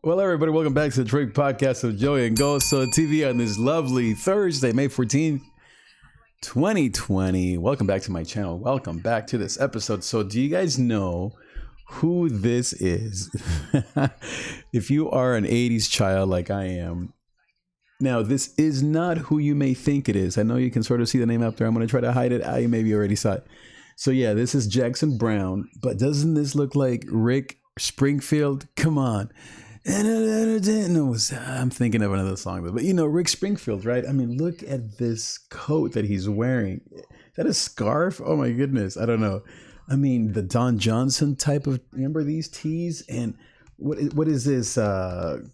Well, everybody, welcome back to the Trig podcast of Joey and Ghost TV on this lovely Thursday, May 14th, 2020. Welcome back to my channel. Welcome back to this episode. So do you guys know who this is? If you are an 80s child like I am, now this is not who you may think it is. I know you can sort of see the name up there. I'm going to try to hide it. I maybe already saw it. So yeah, this is Jackson Browne, but doesn't this look like Rick Springfield? Come on. No, I'm thinking of another song, but you know, Rick Springfield, right? I mean, look at this coat that he's wearing. Is that a scarf? Oh my goodness. I don't know. I mean, the Don Johnson type of, remember these tees? And what is this?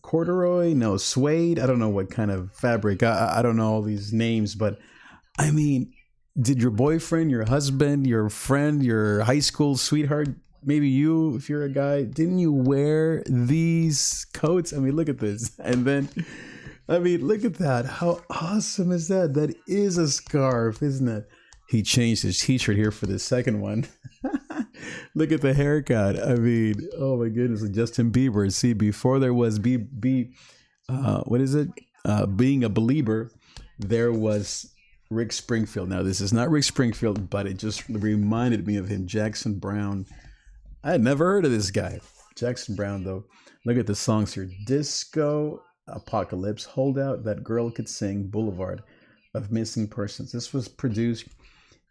Corduroy? No, suede? I don't know what kind of fabric. I don't know all these names, but I mean, did your boyfriend, your husband, your friend, your high school sweetheart, maybe you, if you're a guy, didn't you wear these coats? I mean, look at this. And then, I mean, look at that. How awesome is that? That is a scarf, isn't it? He changed his t-shirt here for the second one. Look at the haircut. I mean, oh my goodness, Justin Bieber. See, before there was being a believer, there was Rick Springfield. Now, this is not Rick Springfield, but it just reminded me of him, Jackson Browne. I had never heard of this guy. Jackson Browne, though. Look at the songs here. Disco Apocalypse, Holdout, That Girl Could Sing, Boulevard of Missing Persons. This was produced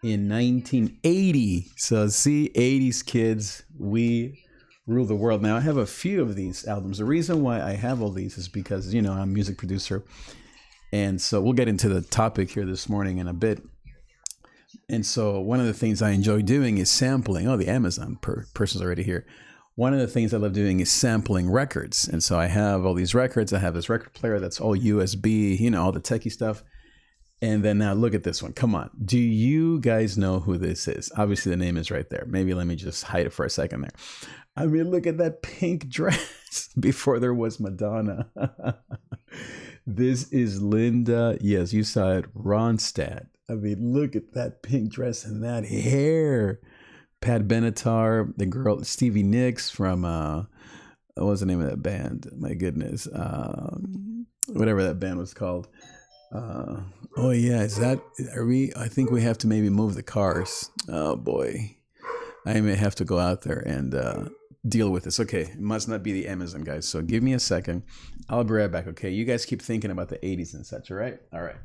in 1980. So see, 80s kids, we rule the world. Now, I have a few of these albums. The reason why I have all these is because, you know, I'm a music producer. And so we'll get into the topic here this morning in a bit. And so one of the things I enjoy doing is sampling. Oh, the Amazon person's already here. One of the things I love doing is sampling records. And so I have all these records. I have this record player that's all USB, you know, all the techie stuff. And then now look at this one. Come on. Do you guys know who this is? Obviously, the name is right there. Maybe let me just hide it for a second there. I mean, look at that pink dress before there was Madonna. This is Linda. Yes, you saw it. Ronstadt. I mean, look at that pink dress and that hair. Pat Benatar, the girl, Stevie Nicks from, what was the name of that band? My goodness. Whatever that band was called. Oh yeah, I think we have to maybe move the cars. Oh boy. I may have to go out there and deal with this. Okay, it must not be the Amazon guys. So give me a second. I'll be right back. Okay, you guys keep thinking about the 80s and such, all right? All right.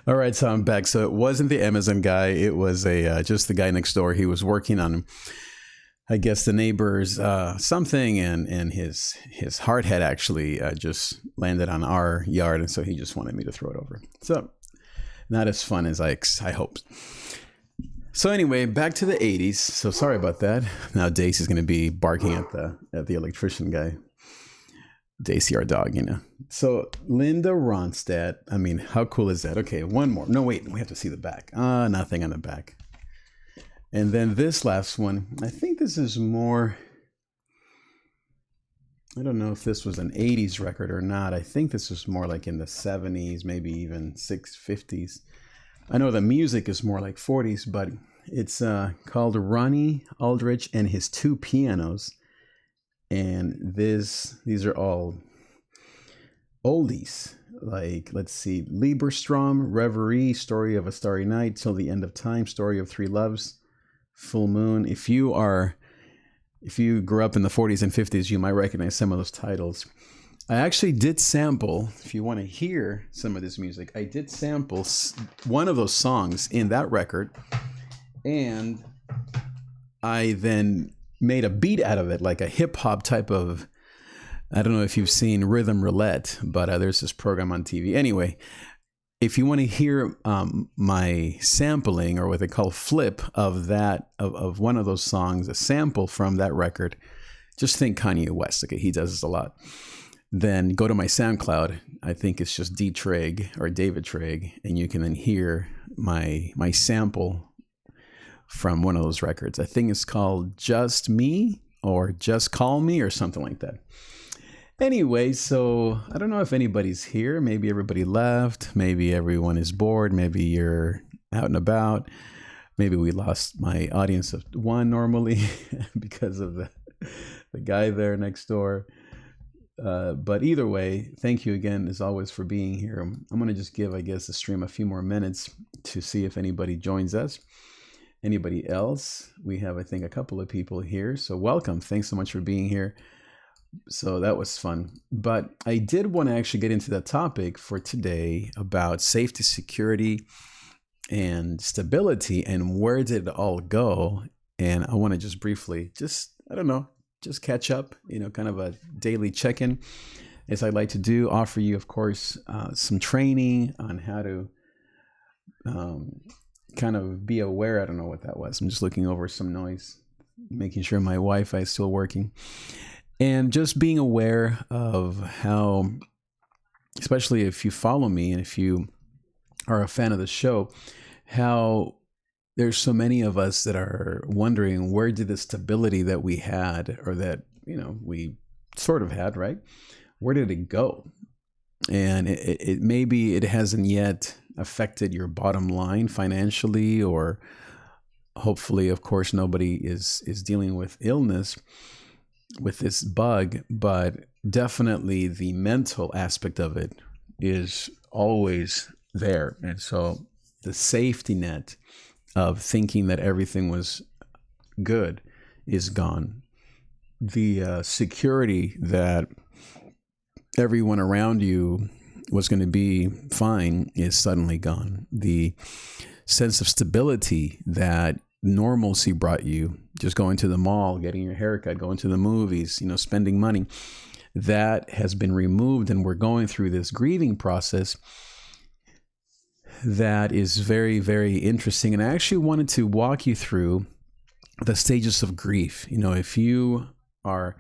All right, so I'm back. So it wasn't the Amazon guy. It was just the guy next door. He was working on, I guess, the neighbor's something, and his heart had actually just landed on our yard, and so he just wanted me to throw it over. So not as fun as I hoped. So anyway, back to the 80s. So sorry about that. Now Daisy is going to be barking at the electrician guy. Daisy, our dog, you know. So Linda Ronstadt. I mean, how cool is that? Okay, one more. No, wait, we have to see the back. Nothing on the back. And then this last one, I think this is more, I don't know if this was an 80s record or not. I think this was more like in the 70s, maybe even 50s. I know the music is more like 40s, but it's called Ronnie Aldrich and His Two Pianos. And these are all oldies. Like, let's see, Lieberstrom, Reverie, Story of a Starry Night, Till the End of Time, Story of Three Loves, Full Moon. If you grew up in the 40s and 50s, you might recognize some of those titles. I actually did sample, if you want to hear some of this music, I did sample one of those songs in that record, and I then made a beat out of it, like a hip hop type of, I don't know if you've seen Rhythm Roulette, but there's this program on TV. Anyway, if you want to hear my sampling, or what they call flip of that, of one of those songs, a sample from that record, just think Kanye West. Okay, he does this a lot. Then go to my SoundCloud. I think it's just D Trig or David Trig, and you can then hear my sample from one of those records. I think it's called Just Me or Just Call Me or something like that. Anyway, so I don't know if anybody's here. Maybe everybody left. Maybe everyone is bored. Maybe you're out and about. Maybe we lost my audience of one normally because of the guy there next door. But either way, thank you again, as always, for being here. I'm going to just give, I guess, the stream a few more minutes to see if anybody joins us. Anybody else? We have, I think, a couple of people here. So welcome. Thanks so much for being here. So that was fun. But I did want to actually get into the topic for today about safety, security, and stability, and where did it all go? And I want to just briefly, just catch up, kind of a daily check-in, as I'd like to do, offer you, of course, some training on how to kind of be aware. I don't know what that was. I'm just looking over some noise, making sure my Wi-Fi is still working. And just being aware of how, especially if you follow me and if you are a fan of the show, how there's so many of us that are wondering, where did the stability that we had, or that, we sort of had, right? Where did it go? And it maybe it hasn't yet affected your bottom line financially, or hopefully, of course, nobody is dealing with illness with this bug, but definitely the mental aspect of it is always there. And so the safety net of thinking that everything was good is gone. The security that everyone around you was going to be fine is suddenly gone. The sense of stability that normalcy brought you, just going to the mall, getting your haircut, going to the movies, spending money, that has been removed, and we're going through this grieving process that is very, very interesting. And I actually wanted to walk you through the stages of grief. If you are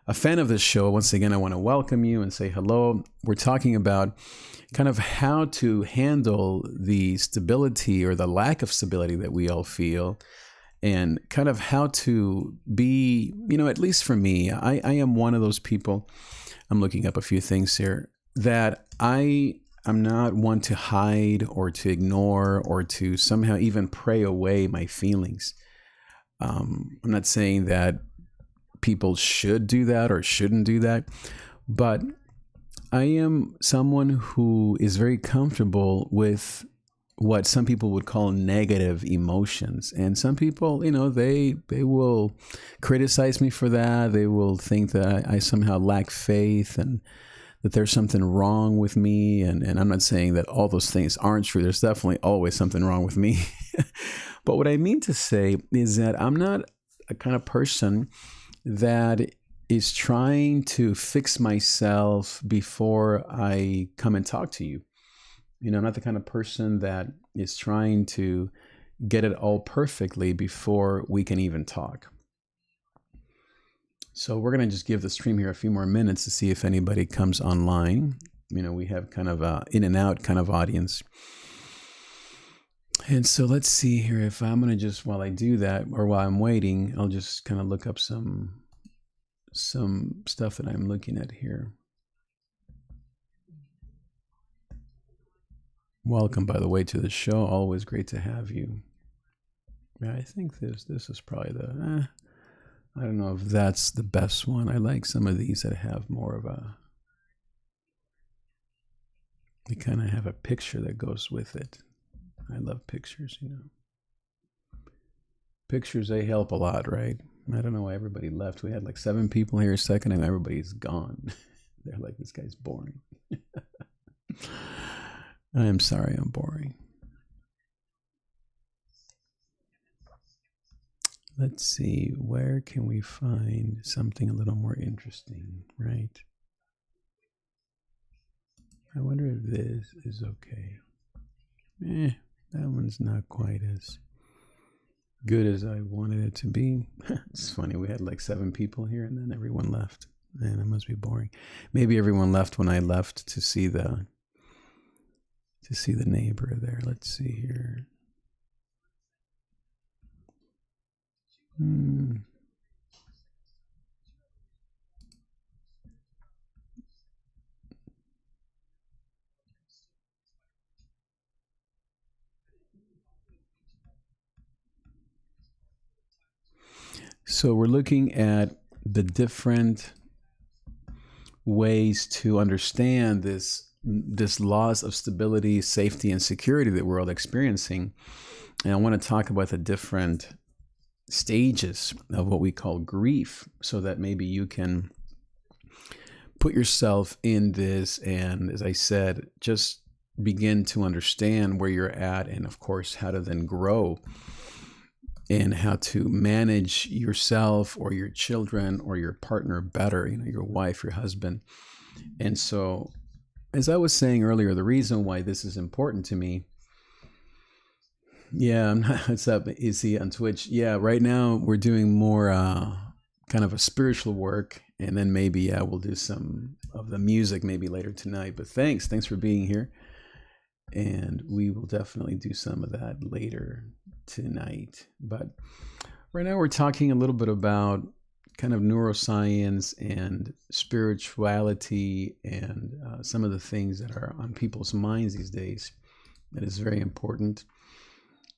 a fan of this show, once again, I want to welcome you and say hello. We're talking about kind of how to handle the stability or the lack of stability that we all feel, and kind of how to be, at least for me, I am one of those people. I'm looking up a few things here, that I'm not one to hide or to ignore or to somehow even pray away my feelings. I'm not saying that people should do that or shouldn't do that, but I am someone who is very comfortable with what some people would call negative emotions. And some people, they will criticize me for that. They will think that I somehow lack faith and that there's something wrong with me. And I'm not saying that all those things aren't true. There's definitely always something wrong with me. But what I mean to say is that I'm not a kind of person that is trying to fix myself before I come and talk to you. I'm not the kind of person that is trying to get it all perfectly before we can even talk. So we're going to just give the stream here a few more minutes to see if anybody comes online. We have kind of a in and out kind of audience. And so let's see here if I'm going to just, while I do that, or while I'm waiting, I'll just kind of look up some stuff that I'm looking at here. Welcome, by the way, to the show. Always great to have you. Yeah, I think this is probably the, I don't know if that's the best one. I like some of these that have more of a, they kind of have a picture that goes with it. I love pictures, Pictures, they help a lot, right? I don't know why everybody left. We had like 7 people here a second and everybody's gone. They're like, this guy's boring. I am sorry I'm boring. Let's see, where can we find something a little more interesting, right? I wonder if this is okay. That one's not quite as good as I wanted it to be. It's funny, we had like 7 people here and then everyone left. Man, that must be boring. Maybe everyone left when I left to see the neighbor there. Let's see here. So we're looking at the different ways to understand this loss of stability, safety, and security that we're all experiencing. And I want to talk about the different stages of what we call grief, so that maybe you can put yourself in this and, as I said, just begin to understand where you're at, and of course how to then grow and how to manage yourself or your children or your partner better, your wife, your husband. And so, as I was saying earlier, the reason why this is important to me, what's up, Izzy on Twitch? Yeah, right now we're doing more kind of a spiritual work, and then maybe we'll do some of the music maybe later tonight. But thanks for being here, and we will definitely do some of that later tonight. But right now we're talking a little bit about kind of neuroscience and spirituality and some of the things that are on people's minds these days. That is very important.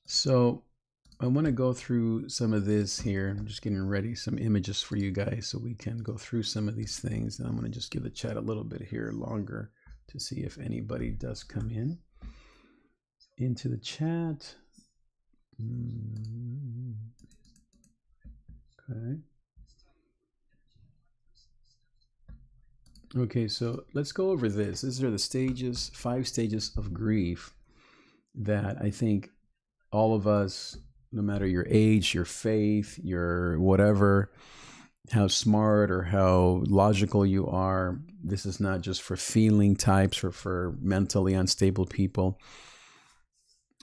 So I want to go through some of this here. I'm just getting ready some images for you guys so we can go through some of these things. And I'm going to just give the chat a little bit here longer to see if anybody does come into the chat. Okay, so let's go over this. These are the stages, 5 stages of grief that I think all of us, no matter your age, your faith, your whatever, how smart or how logical you are, this is not just for feeling types or for mentally unstable people.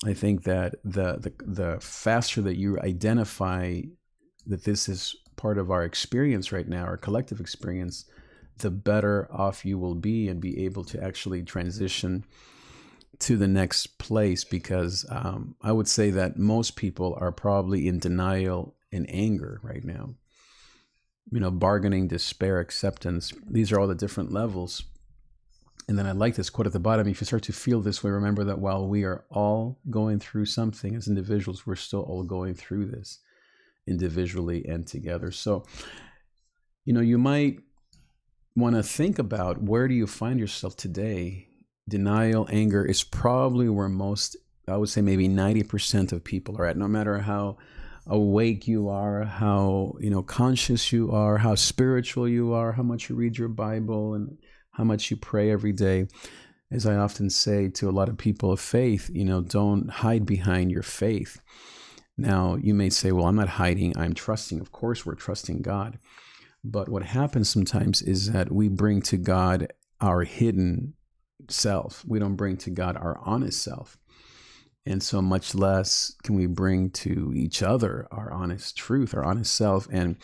I think that the faster that you identify that this is part of our experience right now, our collective experience, the better off you will be and be able to actually transition to the next place. Because I would say that most people are probably in denial and anger right now. Bargaining, despair, acceptance. These are all the different levels. And then I like this quote at the bottom. If you start to feel this way, remember that while we are all going through something as individuals, we're still all going through this individually and together. So, you might want to think about, where do you find yourself today? Denial, anger is probably where most, I would say maybe 90% of people are at, no matter how awake you are, how conscious you are, how spiritual you are, how much you read your Bible, and how much you pray every day. As I often say to a lot of people of faith, don't hide behind your faith. Now, you may say, well, I'm not hiding, I'm trusting. Of course, we're trusting God. But what happens sometimes is that we bring to God our hidden self. We don't bring to God our honest self. And so much less can we bring to each other our honest truth, our honest self. And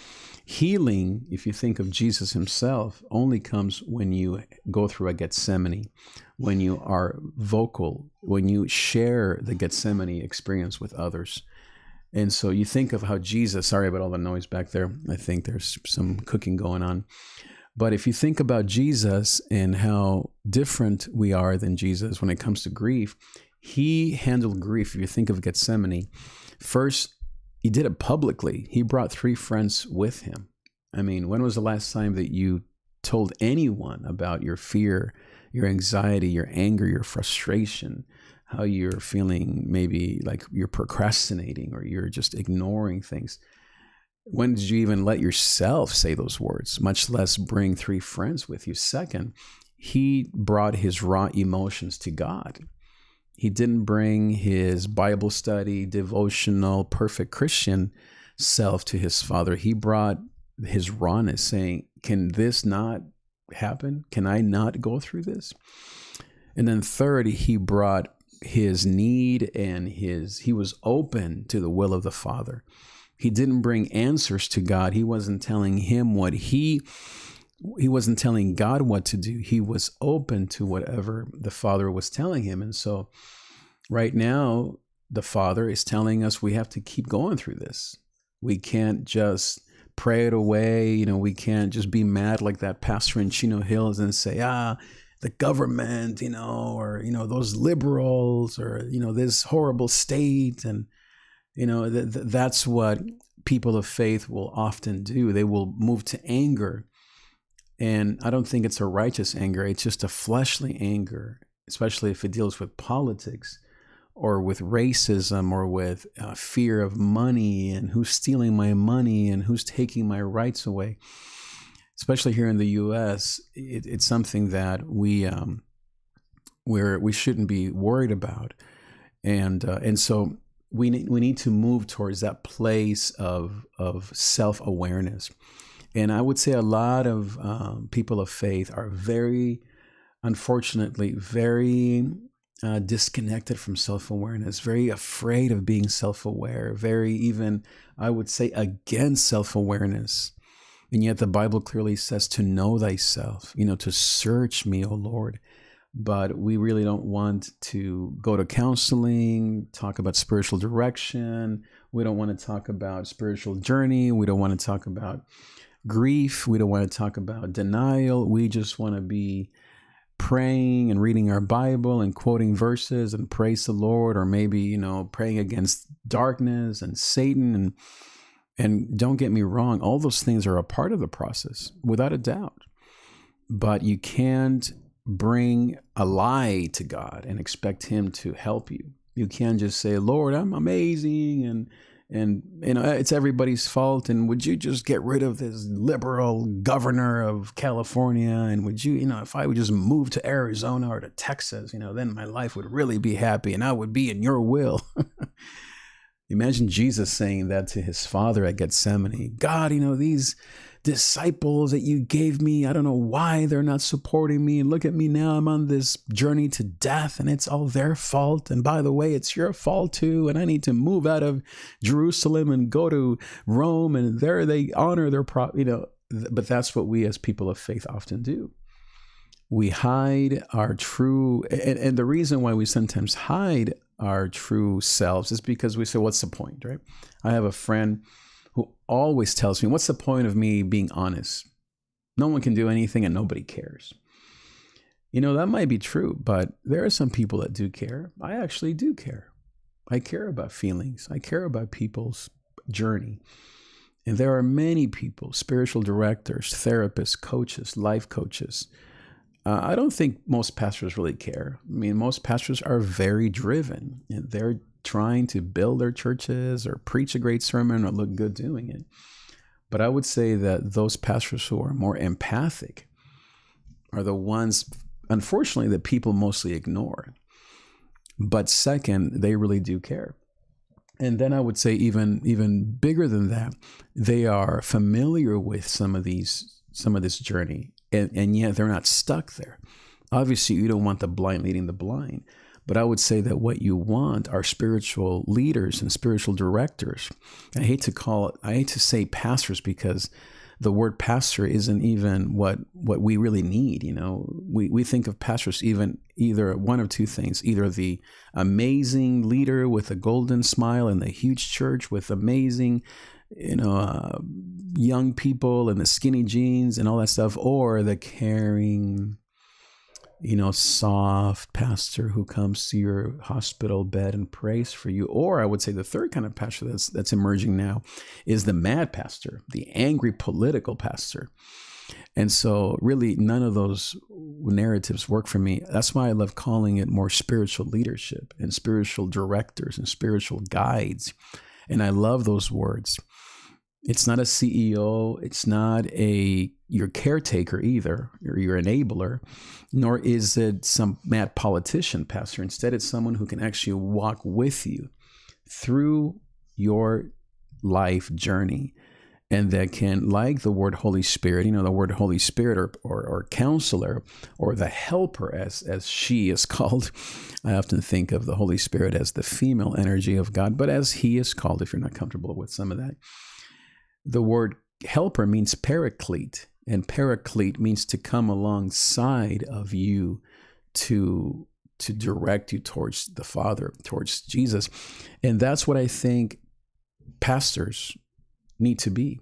healing, if you think of Jesus himself, only comes when you go through a Gethsemane, when you are vocal, when you share the Gethsemane experience with others. And so you think of how Jesus, sorry about all the noise back there. I think there's some cooking going on. But if you think about Jesus and how different we are than Jesus when it comes to grief, he handled grief. If you think of Gethsemane, first, he did it publicly. He brought 3 friends with him. I mean, when was the last time that you told anyone about your fear, your anxiety, your anger, your frustration, how you're feeling maybe like you're procrastinating or you're just ignoring things? When did you even let yourself say those words, much less bring 3 friends with you? Second, he brought his raw emotions to God. He didn't bring his Bible study, devotional, perfect Christian self to his Father. He brought his rawness, saying, can this not happen? Can I not go through this? And then third, he brought his need and he was open to the will of the Father. He didn't bring answers to God. He wasn't telling him what he wasn't telling God what to do. He was open to whatever the Father was telling him. And so right now, the Father is telling us we have to keep going through this. We can't just pray it away. We can't just be mad like that pastor in Chino Hills and say, the government, or, those liberals, or, this horrible state. And, that's what people of faith will often do. They will move to anger. And I don't think it's a righteous anger. It's just a fleshly anger, especially if it deals with politics or with racism or with fear of money and who's stealing my money and who's taking my rights away. Especially here in the U.S., it's something that we shouldn't be worried about. And so we need to move towards that place of self-awareness. And I would say a lot of people of faith are unfortunately, very disconnected from self-awareness, very afraid of being self-aware, very even, I would say, against self-awareness. And yet the Bible clearly says to know thyself, to search me, O Lord. But we really don't want to go to counseling, talk about spiritual direction. We don't want to talk about spiritual journey. We don't want to talk about grief. We don't want to talk about denial. We just want to be praying and reading our Bible and quoting verses and praise the Lord, or maybe, praying against darkness and Satan. And don't get me wrong, all those things are a part of the process, without a doubt. But you can't bring a lie to God and expect him to help you. You can't just say, Lord, I'm amazing, and it's everybody's fault, and would you just get rid of this liberal governor of California, and would you, if I would just move to Arizona or to Texas, then my life would really be happy and I would be in your will. Imagine Jesus saying that to his Father at Gethsemane. God, these disciples that you gave me, I don't know why they're not supporting me. And look at me now, I'm on this journey to death and it's all their fault. And by the way, it's your fault too. And I need to move out of Jerusalem and go to Rome. And there they honor their, but that's what we as people of faith often do. We hide our true, and the reason why we sometimes hide our true selves is because we say, what's the point, right? I have a friend who always tells me, what's the point of me being honest? No one can do anything and nobody cares. That might be true, but there are some people that do care. I actually do care. I care about feelings. I care about people's journey. And there are many people, spiritual directors, therapists, coaches, life coaches. I don't think most pastors really care. I mean, most pastors are very driven, and they're trying to build their churches or preach a great sermon or look good doing it. But I would say that those pastors who are more empathic are the ones, unfortunately, that people mostly ignore. But second, they really do care. And then I would say even bigger than that, they are familiar with some of this journey. And yet they're not stuck there. Obviously, you don't want the blind leading the blind, But I would say that what you want are spiritual leaders and spiritual directors. I hate to say pastors, because the word pastor isn't even what we really need. We think of pastors either one of two things: either the amazing leader with a golden smile in the huge church with amazing, young people and the skinny jeans and all that stuff, or the caring, soft pastor who comes to your hospital bed and prays for you. Or I would say the third kind of pastor that's emerging now is the mad pastor, the angry political pastor. And so really none of those narratives work for me. That's why I love calling it more spiritual leadership and spiritual directors and spiritual guides. And I love those words. It's not a CEO. It's not your caretaker either, or your enabler, nor is it some mad politician pastor. Instead, it's someone who can actually walk with you through your life journey, and that can, like the word Holy Spirit, the word Holy Spirit or counselor, or the helper as she is called. I often think of the Holy Spirit as the female energy of God, but as he is called, if you're not comfortable with some of that. The word helper means paraclete, and paraclete means to come alongside of you to direct you towards the Father, towards Jesus. And that's what I think pastors need to be.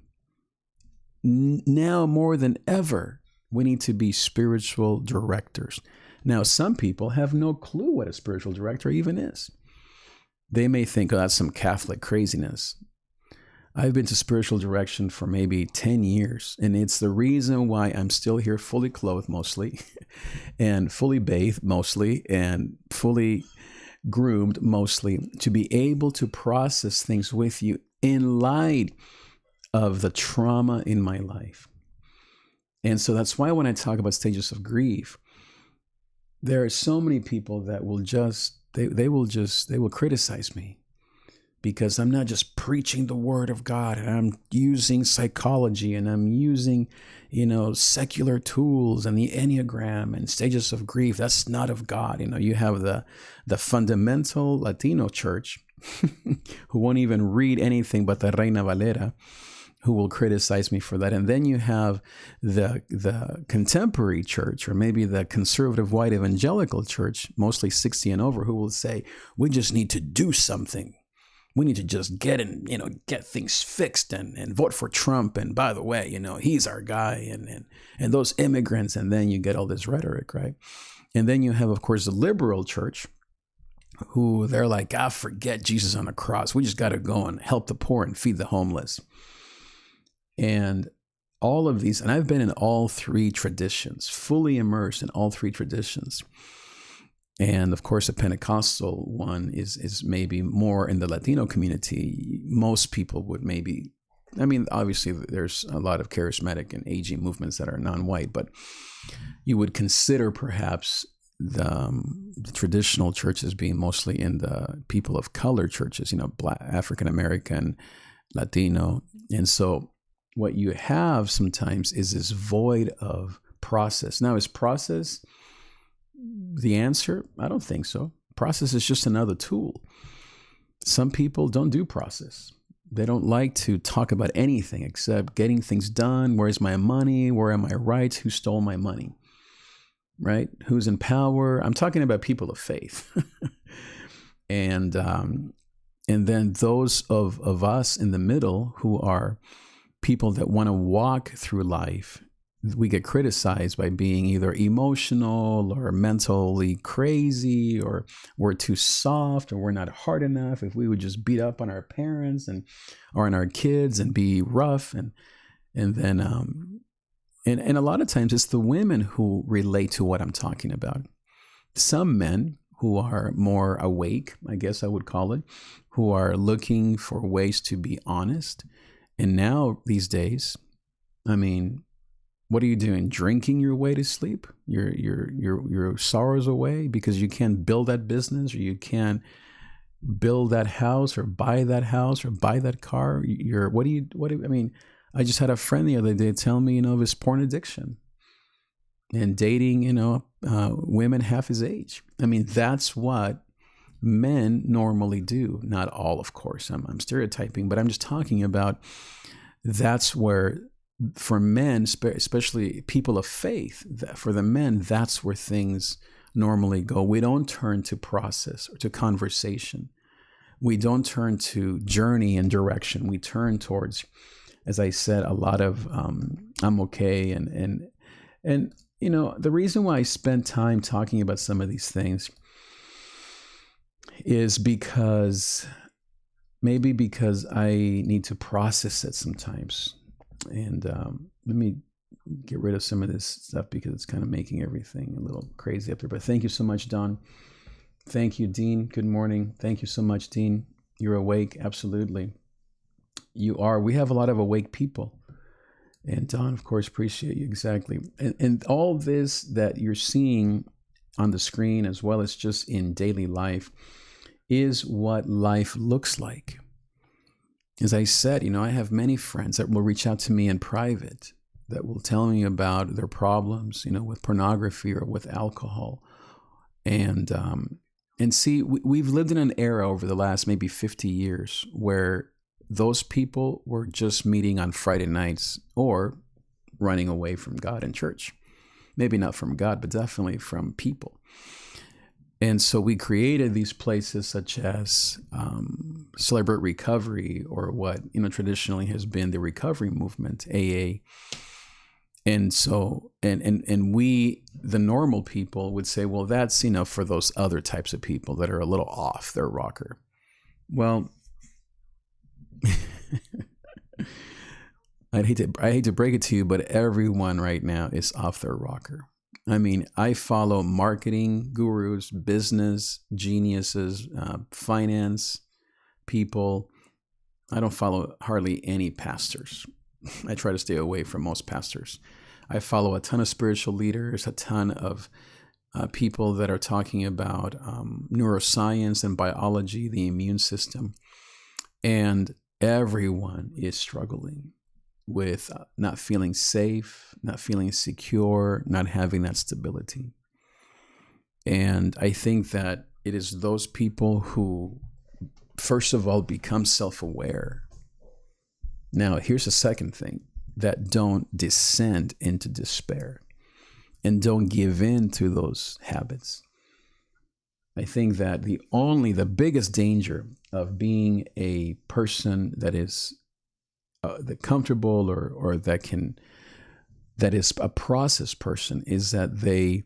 Now more than ever, we need to be spiritual directors. Now, some people have no clue what a spiritual director even is. They may think, oh, that's some Catholic craziness. I've been to spiritual direction for maybe 10 years, and it's the reason why I'm still here, fully clothed mostly, and fully bathed mostly, and fully groomed mostly, to be able to process things with you in light of the trauma in my life. And so that's why when I talk about stages of grief, there are so many people that will they will criticize me, because I'm not just preaching the word of God, and I'm using psychology, and I'm using, secular tools and the Enneagram and stages of grief. That's not of God. You have the fundamental Latino church who won't even read anything but the Reina Valera, who will criticize me for that. And then you have the contemporary church, or maybe the conservative white evangelical church, mostly 60 and over, who will say, we just need to do something. We need to just get things fixed and vote for Trump. And by the way, he's our guy, and those immigrants. And then you get all this rhetoric, right? And then you have, of course, the liberal church, who they're like, forget Jesus on the cross. We just got to go and help the poor and feed the homeless. And all of these, and I've been in all three traditions, fully immersed in all three traditions. And of course, the Pentecostal one is maybe more in the Latino community. Most people would obviously there's a lot of charismatic and aging movements that are non-white, but you would consider perhaps the traditional churches being mostly in the people of color churches, Black, African American, Latino. And so what you have sometimes is this void of process. Now, is process the answer? I don't think so. Process is just another tool. Some people don't do process. They don't like to talk about anything except getting things done. Where's my money? Where are my rights? Who stole my money? Right? Who's in power? I'm talking about people of faith. And then those of us in the middle, who are people that want to walk through life, we get criticized by being either emotional or mentally crazy, or we're too soft, or we're not hard enough. If we would just beat up on our parents or on our kids and be rough, and then a lot of times it's the women who relate to what I'm talking about. Some men who are more awake, I guess I would call it, who are looking for ways to be honest. And now these days, what are you doing? Drinking your way to sleep? Your sorrows away because you can't build that business, or you can't build that house, or buy that house, or buy that car. I just had a friend the other day tell me, of his porn addiction and dating, women half his age. I mean, that's what men normally do. Not all, of course. I'm stereotyping, but I'm just talking about that's where, for men, especially people of faith, for the men, that's where things normally go. We don't turn to process or to conversation. We don't turn to journey and direction. We turn towards, as I said, a lot of I'm okay. And you know, the reason why I spent time talking about some of these things is because I need to process it sometimes. And let me get rid of some of this stuff because it's kind of making everything a little crazy up there. But thank you so much, Don. Thank you, Dean. Good morning. Thank you so much, Dean. You're awake. Absolutely. You are. We have a lot of awake people. And Don, of course, appreciate you. Exactly. And all this that you're seeing on the screen, as well as just in daily life, is what life looks like. As I said, you know, I have many friends that will reach out to me in private that will tell me about their problems, you know, with pornography or with alcohol. And see, we've lived in an era over the last maybe 50 years where those people were just meeting on Friday nights or running away from God and church. Maybe not from God, but definitely from people. And so we created these places such as Celebrate Recovery, or what, you know, traditionally has been the recovery movement, AA. And so, and we, the normal people, would say, well, that's, you know, for those other types of people that are a little off their rocker. Well, I hate to break it to you, but everyone right now is off their rocker. I mean, I follow marketing gurus, business geniuses, finance people. I don't follow hardly any pastors. I try to stay away from most pastors. I follow a ton of spiritual leaders, a ton of people that are talking about neuroscience and biology, the immune system. And everyone is struggling with not feeling safe, not feeling secure, not having that stability. And I think that it is those people who, first of all, become self-aware. Now, here's the second thing, that don't descend into despair and don't give in to those habits. I think that the biggest danger of being a person that is the comfortable or that is a process person is that they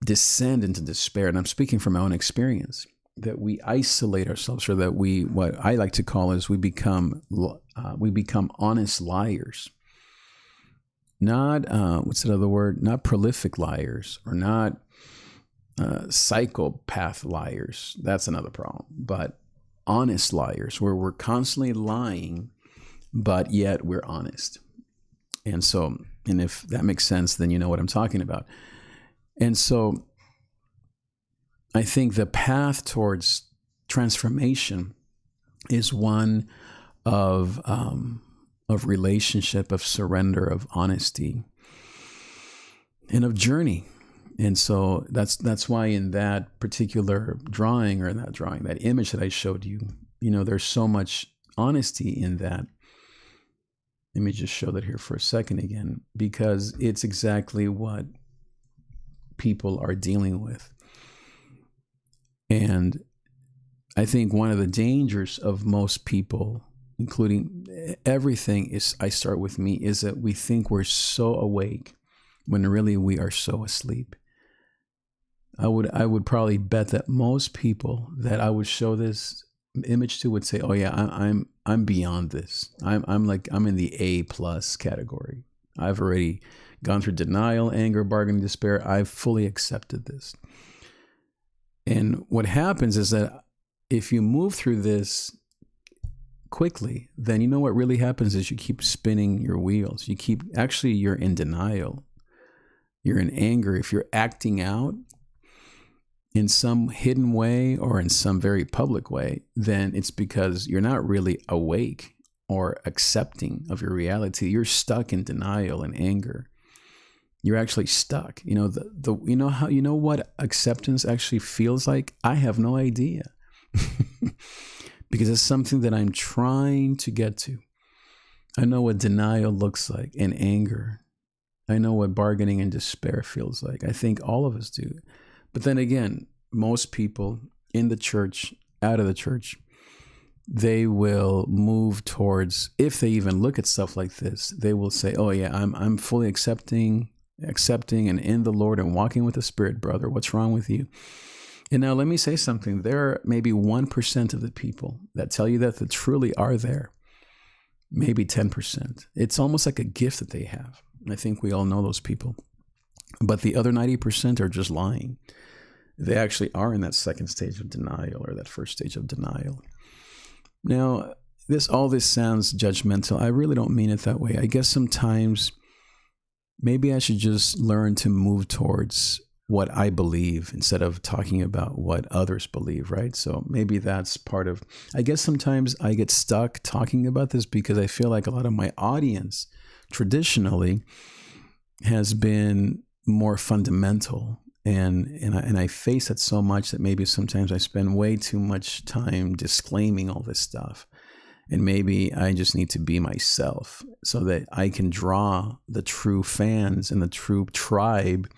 descend into despair. And I'm speaking from my own experience, that we isolate ourselves, or that what I like to call is we become honest liars. Not, what's another word? Not prolific liars, or not psychopath liars. That's another problem. But honest liars, where we're constantly lying, but yet we're honest. And so, and if that makes sense, then you know what I'm talking about. And so I think the path towards transformation is one of relationship, of surrender, of honesty, and of journey. And so that's why in that particular drawing, or in that image that I showed you, you know, there's so much honesty in that. Let me just show that here for a second again, because it's exactly what people are dealing with. And I think one of the dangers of most people, including everything, is, I start with me, is that we think we're so awake when really we are so asleep. I would probably bet that most people that I would show this image to would say, "Oh yeah, I'm beyond this. I'm in the A+ category. I've already gone through denial, anger, bargaining, despair. I've fully accepted this." And what happens is that if you move through this quickly, then you know what really happens is you keep spinning your wheels. You're in denial. You're in anger. If you're acting out in some hidden way or in some very public way, then it's because you're not really awake or accepting of your reality. You're stuck in denial and anger. you're actually stuck. You know what acceptance actually feels like? I have no idea. Because it's something that I'm trying to get to. I know what denial looks like and anger. I know what bargaining and despair feels like. I think all of us do. But then again, most people in the church, out of the church, they will move towards, if they even look at stuff like this, they will say, oh yeah, I'm fully accepting and in the Lord and walking with the Spirit, brother. What's wrong with you? And now let me say something. There are maybe 1% of the people that tell you that truly are there. Maybe 10%. It's almost like a gift that they have. I think we all know those people. But the other 90% are just lying. They actually are in that second stage of denial or that first stage of denial. Now, all this sounds judgmental. I really don't mean it that way. I guess sometimes maybe I should just learn to move towards what I believe instead of talking about what others believe, right? So maybe that's part of, I guess sometimes I get stuck talking about this because I feel like a lot of my audience traditionally has been more fundamental. And I face it so much that maybe sometimes I spend way too much time disclaiming all this stuff. And maybe I just need to be myself so that I can draw the true fans and the true tribe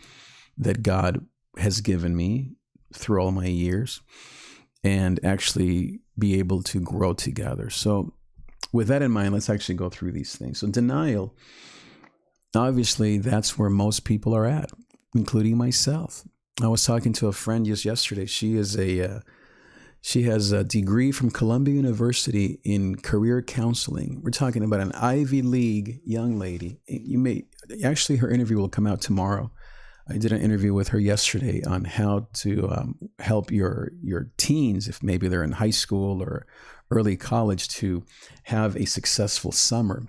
that God has given me through all my years and actually be able to grow together. So with that in mind, let's actually go through these things. So denial, obviously that's where most people are at, including myself. I was talking to a friend just yesterday. She has a degree from Columbia University in career counseling. We're talking about an Ivy League young lady. Actually, her interview will come out tomorrow. I did an interview with her yesterday on how to help your teens, if maybe they're in high school or early college, to have a successful summer.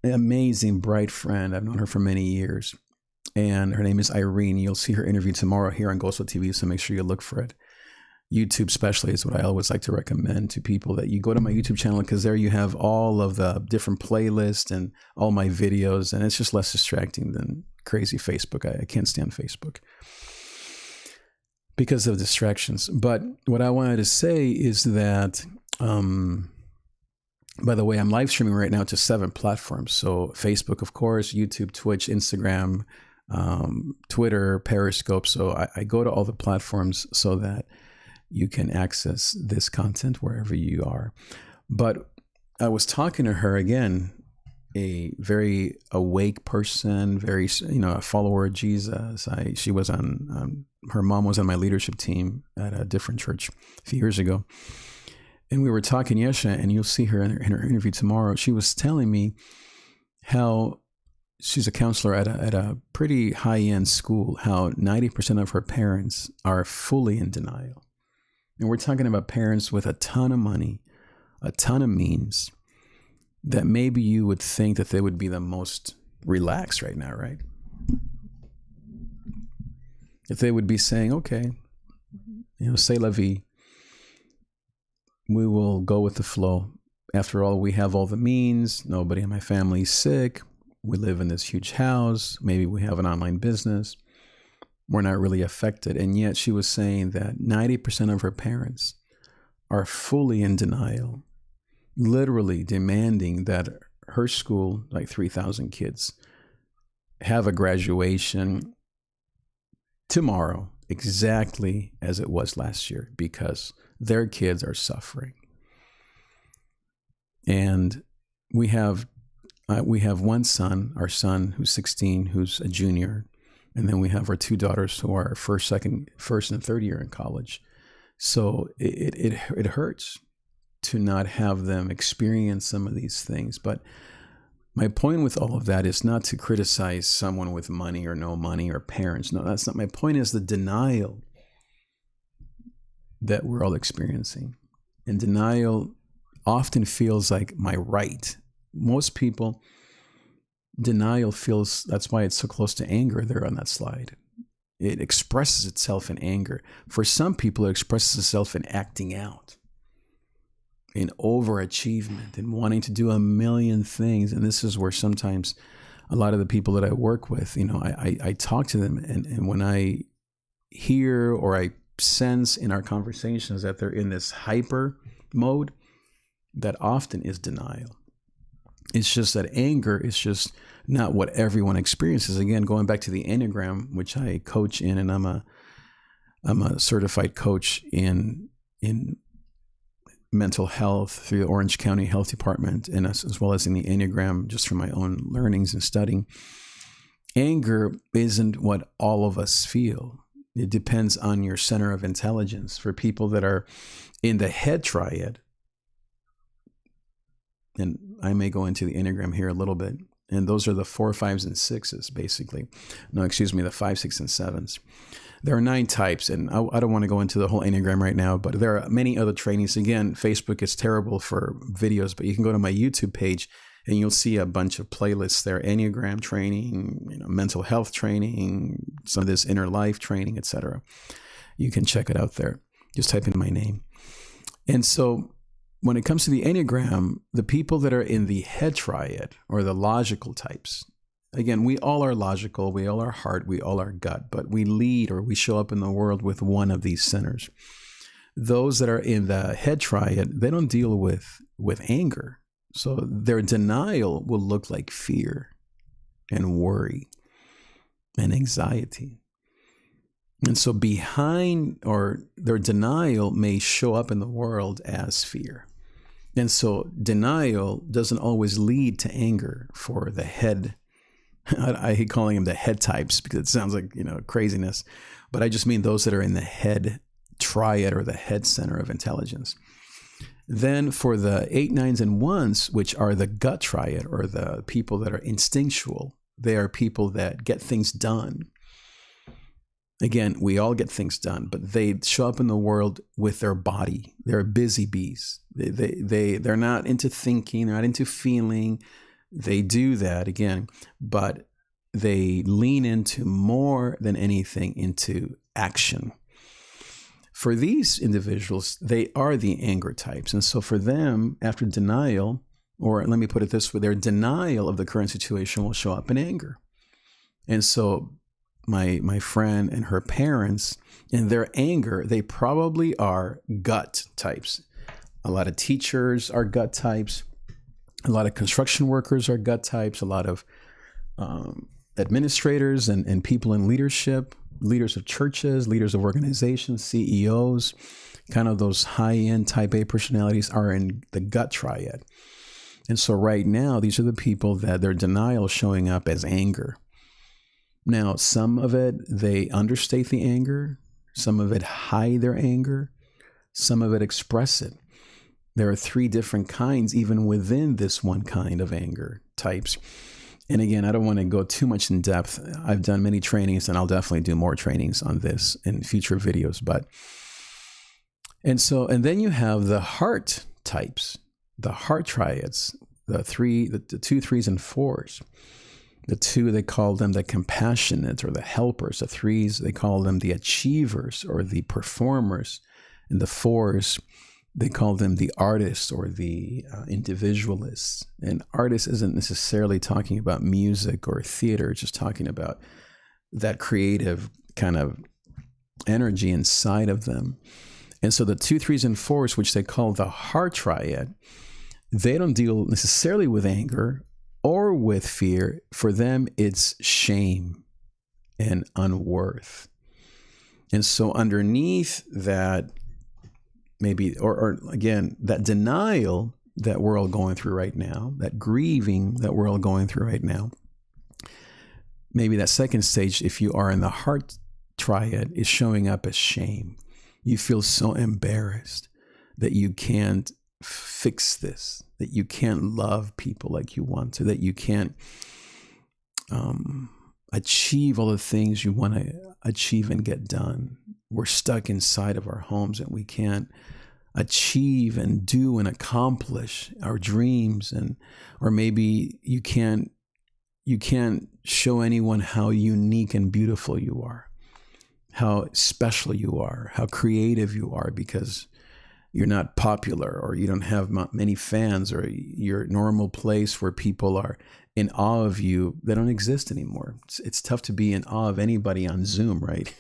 An amazing, bright friend. I've known her for many years. And her name is Irene. You'll see her interview tomorrow here on Ghostwood TV, so make sure you look for it. YouTube especially is what I always like to recommend to people, that you go to my YouTube channel, because there you have all of the different playlists and all my videos, and it's just less distracting than crazy Facebook. I can't stand Facebook because of distractions. But what I wanted to say is that, by the way, I'm live streaming right now to 7 platforms. So Facebook, of course, YouTube, Twitch, Instagram, Twitter, Periscope. So I go to all the platforms so that you can access this content wherever you are. But I was talking to her again, a very awake person, very, a follower of Jesus. She was on, her mom was on my leadership team at a different church a few years ago. And we were talking yesterday, and you'll see her in her interview tomorrow. She was telling me how she's a counselor at a pretty high-end school, how 90% of her parents are fully in denial. And we're talking about parents with a ton of money, a ton of means, that maybe you would think that they would be the most relaxed right now, right? If they would be saying, okay, c'est la vie. We will go with the flow. After all, we have all the means. Nobody in my family is sick. We live in this huge house. Maybe we have an online business. We're not really affected. And yet she was saying that 90% of her parents are fully in denial, literally demanding that her school, like 3,000 kids, have a graduation tomorrow, exactly as it was last year, because their kids are suffering. And we have one son, our son, who's 16, who's a junior. And then we have our 2 daughters who are first and third year in college. So it hurts to not have them experience some of these things. But my point with all of that is not to criticize someone with money or no money or parents. No, that's not my point. Is the denial that we're all experiencing. And denial often feels like my right. Most people, denial feels, that's why it's so close to anger there on that slide. It expresses itself in anger. For some people, it expresses itself in acting out, in overachievement, in wanting to do a million things. And this is where sometimes a lot of the people that I work with, I talk to them, and when I hear or I sense in our conversations that they're in this hyper mode, that often is denial. It's just that anger is just not what everyone experiences. Again, going back to the Enneagram, which I coach in, and I'm a certified coach in mental health through the Orange County Health Department, and as well as in the Enneagram, just from my own learnings and studying. Anger isn't what all of us feel. It depends on your center of intelligence. For people that are in the head triad, and I may go into the Enneagram here a little bit, and those are the 4, 5s, and 6s, basically. No, excuse me, the 5, 6, and 7s. There are 9 types, and I don't want to go into the whole Enneagram right now, but there are many other trainings. Again, Facebook is terrible for videos, but you can go to my YouTube page and you'll see a bunch of playlists there: Enneagram training, mental health training, some of this inner life training, etc. You can check it out there. Just type in my name. And so when it comes to the Enneagram, the people that are in the head triad, or the logical types, again, we all are logical, we all are heart, we all are gut, but we lead, or we show up in the world with one of these centers. Those that are in the head triad, they don't deal with anger. So their denial will look like fear and worry and anxiety. And so behind, or their denial may show up in the world as fear. And so denial doesn't always lead to anger for the head. I hate calling them the head types because it sounds like, craziness, but I just mean those that are in the head triad, or the head center of intelligence. Then for the 8, 9s, and 1s, which are the gut triad, or the people that are instinctual, they are people that get things done. Again, we all get things done, but they show up in the world with their body. They're busy bees. They're not into thinking, they're not into feeling. They do that, again, but they lean into, more than anything, into action. For these individuals, they are the anger types. And so for them, after denial, or let me put it this way, their denial of the current situation will show up in anger. And so my friend and her parents, in their anger, they probably are gut types. A lot of teachers are gut types. A lot of construction workers are gut types. A lot of administrators and people in leadership, leaders of churches, leaders of organizations, CEOs, kind of those high-end type A personalities are in the gut triad. And so right now, these are the people that their denial is showing up as anger. Now, some of it, they understate the anger. Some of it hide their anger. Some of it express it. There are 3 different kinds, even within this one kind of anger types. And again, I don't want to go too much in depth. I've done many trainings, and I'll definitely do more trainings on this in future videos. And then you have the heart types, the heart triads, the 2, 3s, and 4s. The 2, they call them the compassionate, or the helpers. The 3s, they call them the achievers, or the performers. And the 4s, they call them the artists, or the individualists. And artist isn't necessarily talking about music or theater. It's just talking about that creative kind of energy inside of them. And so the 2, 3s, and 4s, which they call the heart triad, they don't deal necessarily with anger or with fear. For them, it's shame and unworth. And so underneath that, maybe, or again, that denial that we're all going through right now, that grieving that we're all going through right now, maybe that second stage, if you are in the heart triad, is showing up as shame. You feel so embarrassed that you can't fix this, that you can't love people like you want to, that you can't achieve all the things you want to achieve and get done. We're stuck inside of our homes, and we can't achieve and do and accomplish our dreams. Or maybe you can't show anyone how unique and beautiful you are, how special you are, how creative you are, because you're not popular, or you don't have many fans, or your normal place where people are in awe of you, they don't exist anymore. It's tough to be in awe of anybody on Zoom, right?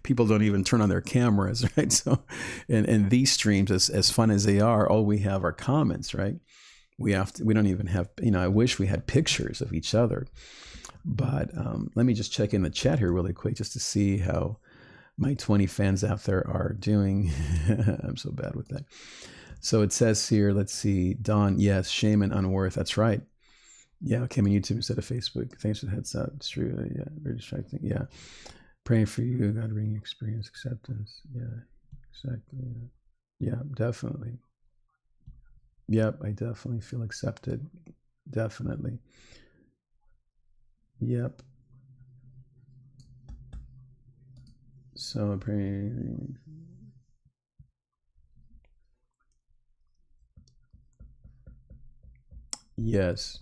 People don't even turn on their cameras, right? So, and these streams, as fun as they are, all we have are comments, right? We don't even have, I wish we had pictures of each other. But let me just check in the chat here really quick just to see how my 20 fans out there are doing. I'm so bad with that. So it says here, let's see, Dawn, yes, shame and unworth. That's right. Yeah, came on YouTube instead of Facebook. Thanks for the heads up. It's true. Yeah, very distracting. Yeah. Praying for you. God bring you experience, acceptance. Yeah, exactly. Yeah, definitely. Yep, I definitely feel accepted. Definitely. Yep. So praying. Yes.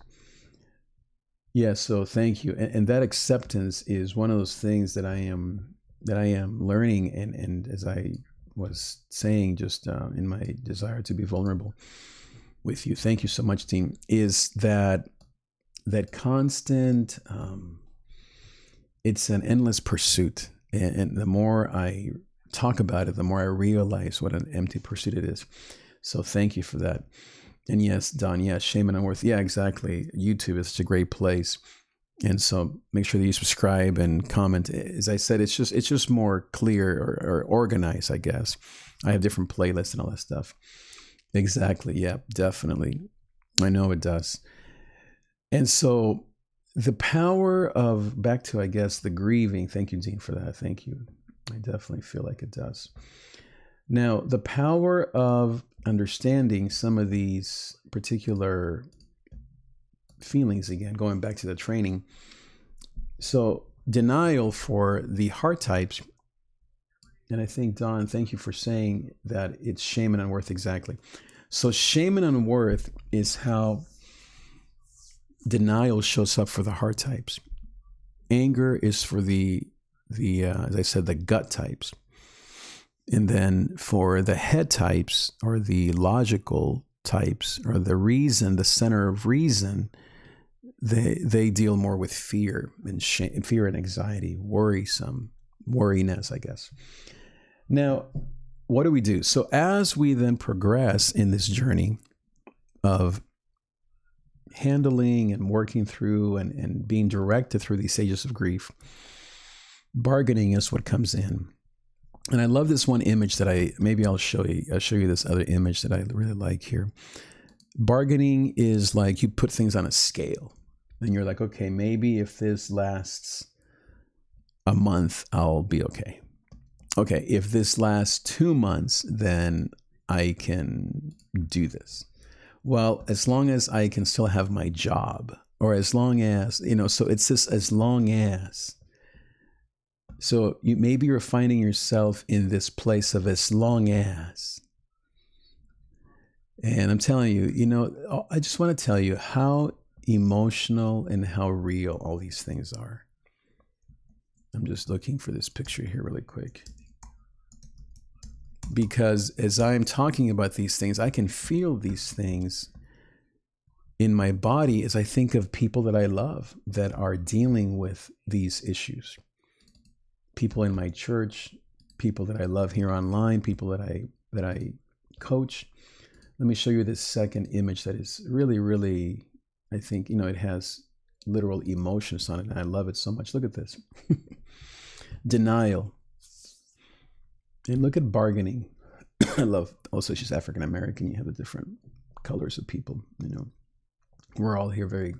Yes. So thank you. And that acceptance is one of those things that I am learning. And as I was saying, just in my desire to be vulnerable with you, thank you so much, team, is that constant, it's an endless pursuit. And the more I talk about it, the more I realize what an empty pursuit it is. So thank you for that. And yes, Don, yes, shame and unworth. Yeah, exactly. YouTube is such a great place. And so make sure that you subscribe and comment. As I said, it's just more clear or organized, I guess. I have different playlists and all that stuff. Exactly. Yeah, definitely. I know it does. And so the power of, back to, I guess, the grieving. Thank you, Dean, for that. Thank you. I definitely feel like it does. Now, the power of understanding some of these particular feelings, again, going back to the training. So denial for the heart types, and I think, Don, thank you for saying that it's shame and unworth. Exactly. So shame and unworth is how denial shows up for the heart types. Anger is for the as I said, the gut types. And then for the head types, or the logical types, or the reason, the center of reason, they deal more with fear and shame, fear and anxiety, worriness, I guess. Now, what do we do? So as we then progress in this journey of handling and working through and being directed through these stages of grief, bargaining is what comes in. And I love this one image that I'll show you this other image that I really like here. Bargaining is like you put things on a scale and you're like, okay, maybe if this lasts a month, I'll be okay. Okay, if this lasts 2 months, then I can do this. Well, as long as I can still have my job, or as long as, so it's this as long as. So maybe you're finding yourself in this place of as long as. And I'm telling you, I just want to tell you how emotional and how real all these things are. I'm just looking for this picture here really quick. Because as I'm talking about these things, I can feel these things in my body as I think of people that I love that are dealing with these issues. People in my church, people that I love here online, people that I coach. Let me show you this second image that is really, really, I think, it has literal emotions on it, and I love it so much. Look at this. Denial. And look at bargaining. I love, also she's African American. You have the different colors of people, We're all here very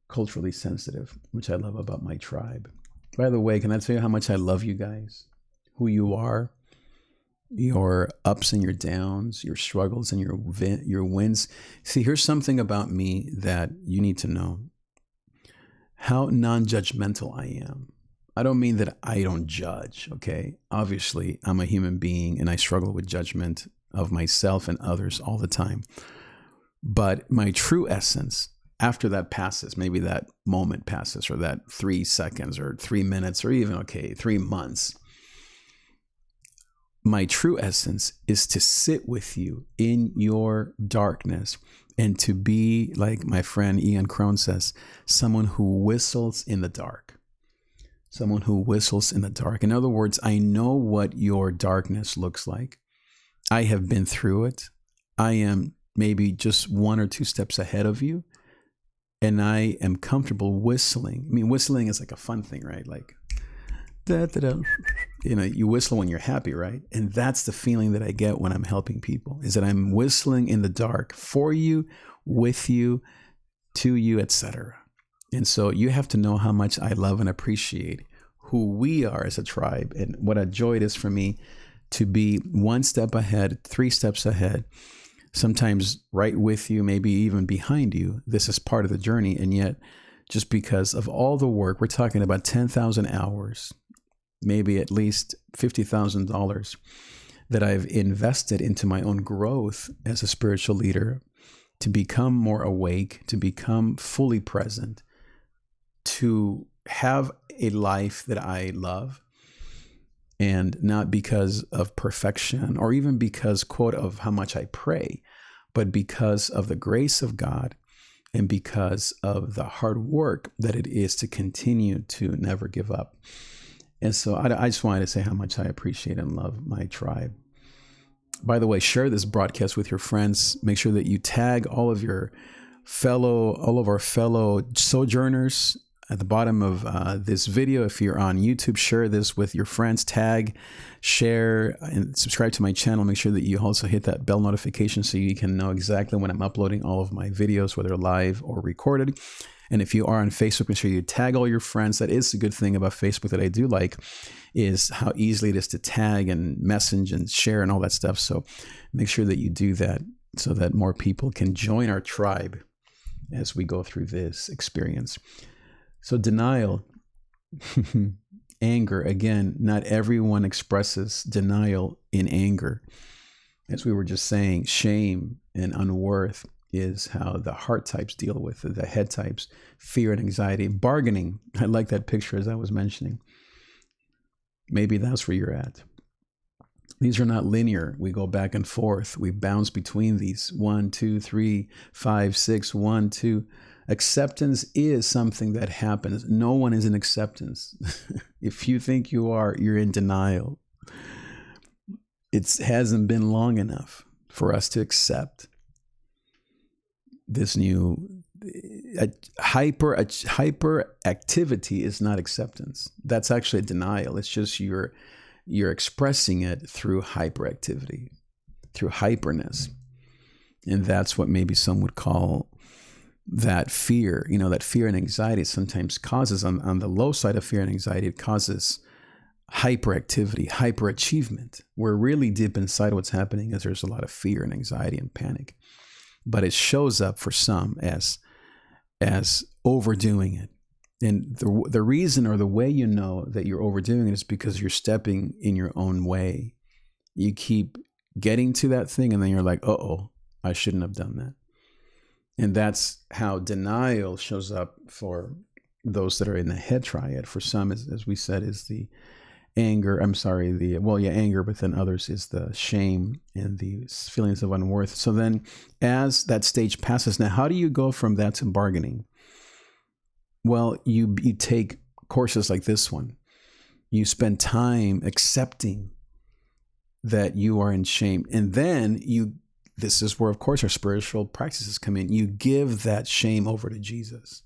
culturally sensitive, which I love about my tribe. By the way, can I tell you how much I love you guys? Who you are, your ups and your downs, your struggles and your wins. See, here's something about me that you need to know. How non-judgmental I am. I don't mean that I don't judge, okay? Obviously, I'm a human being and I struggle with judgment of myself and others all the time. But my true essence, after that passes, maybe that moment passes, or that 3 seconds or 3 minutes, or even, 3 months, my true essence is to sit with you in your darkness and to be, like my friend Ian Crone says, someone who whistles in the dark. Someone who whistles in the dark. In other words, I know what your darkness looks like. I have been through it. I am maybe just 1 or 2 steps ahead of you. And I am comfortable whistling. I mean, whistling is like a fun thing, right? Like, da, da, da. You know, you whistle when you're happy, right? And that's the feeling that I get when I'm helping people, is that I'm whistling in the dark for you, with you, to you, etc. And so you have to know how much I love and appreciate who we are as a tribe, and what a joy it is for me to be 1 step ahead, 3 steps ahead, sometimes right with you, maybe even behind you. This is part of the journey. And yet, just because of all the work, we're talking about 10,000 hours, maybe at least $50,000 that I've invested into my own growth as a spiritual leader, to become more awake, to become fully present, to have a life that I love, and not because of perfection or even because, quote, of how much I pray, but because of the grace of God and because of the hard work that it is to continue to never give up. And so I just wanted to say how much I appreciate and love my tribe. By the way, share this broadcast with your friends. Make sure that you tag all of our fellow sojourners at the bottom of this video. If you're on YouTube, share this with your friends, tag, share, and subscribe to my channel. Make sure that you also hit that bell notification so you can know exactly when I'm uploading all of my videos, whether live or recorded. And if you are on Facebook, make sure you tag all your friends. That is the good thing about Facebook that I do like, is how easily it is to tag and message and share and all that stuff. So make sure that you do that so that more people can join our tribe as we go through this experience. So denial, anger, again, not everyone expresses denial in anger. As we were just saying, shame and unworth is how the heart types deal with it, the head types, fear and anxiety. Bargaining, I like that picture as I was mentioning. Maybe that's where you're at. These are not linear. We go back and forth. We bounce between these. 1, 2, 3, 5, 6, 1, 2. Acceptance is something that happens. No one is in acceptance. If you think you are, you're in denial. It hasn't been long enough for us to accept this new hyperactivity is not acceptance. That's actually denial. It's just you're expressing it through hyperactivity, through hyperness. And that's what maybe some would call that fear. You know, that fear and anxiety sometimes causes, on the low side of fear and anxiety, it causes hyperactivity, hyperachievement, where really deep inside what's happening is there's a lot of fear and anxiety and panic. But it shows up for some as overdoing it. And the reason, or the way you know that you're overdoing it, is because you're stepping in your own way. You keep getting to that thing and then you're like, uh-oh, I shouldn't have done that. And that's how denial shows up for those that are in the head triad. For some, as we said, is the anger. Anger, but then others is the shame and the feelings of unworth. So then as that stage passes, now how do you go from that to bargaining? Well, you take courses like this one. You spend time accepting that you are in shame. And then this is where, of course, our spiritual practices come in. You give that shame over to Jesus.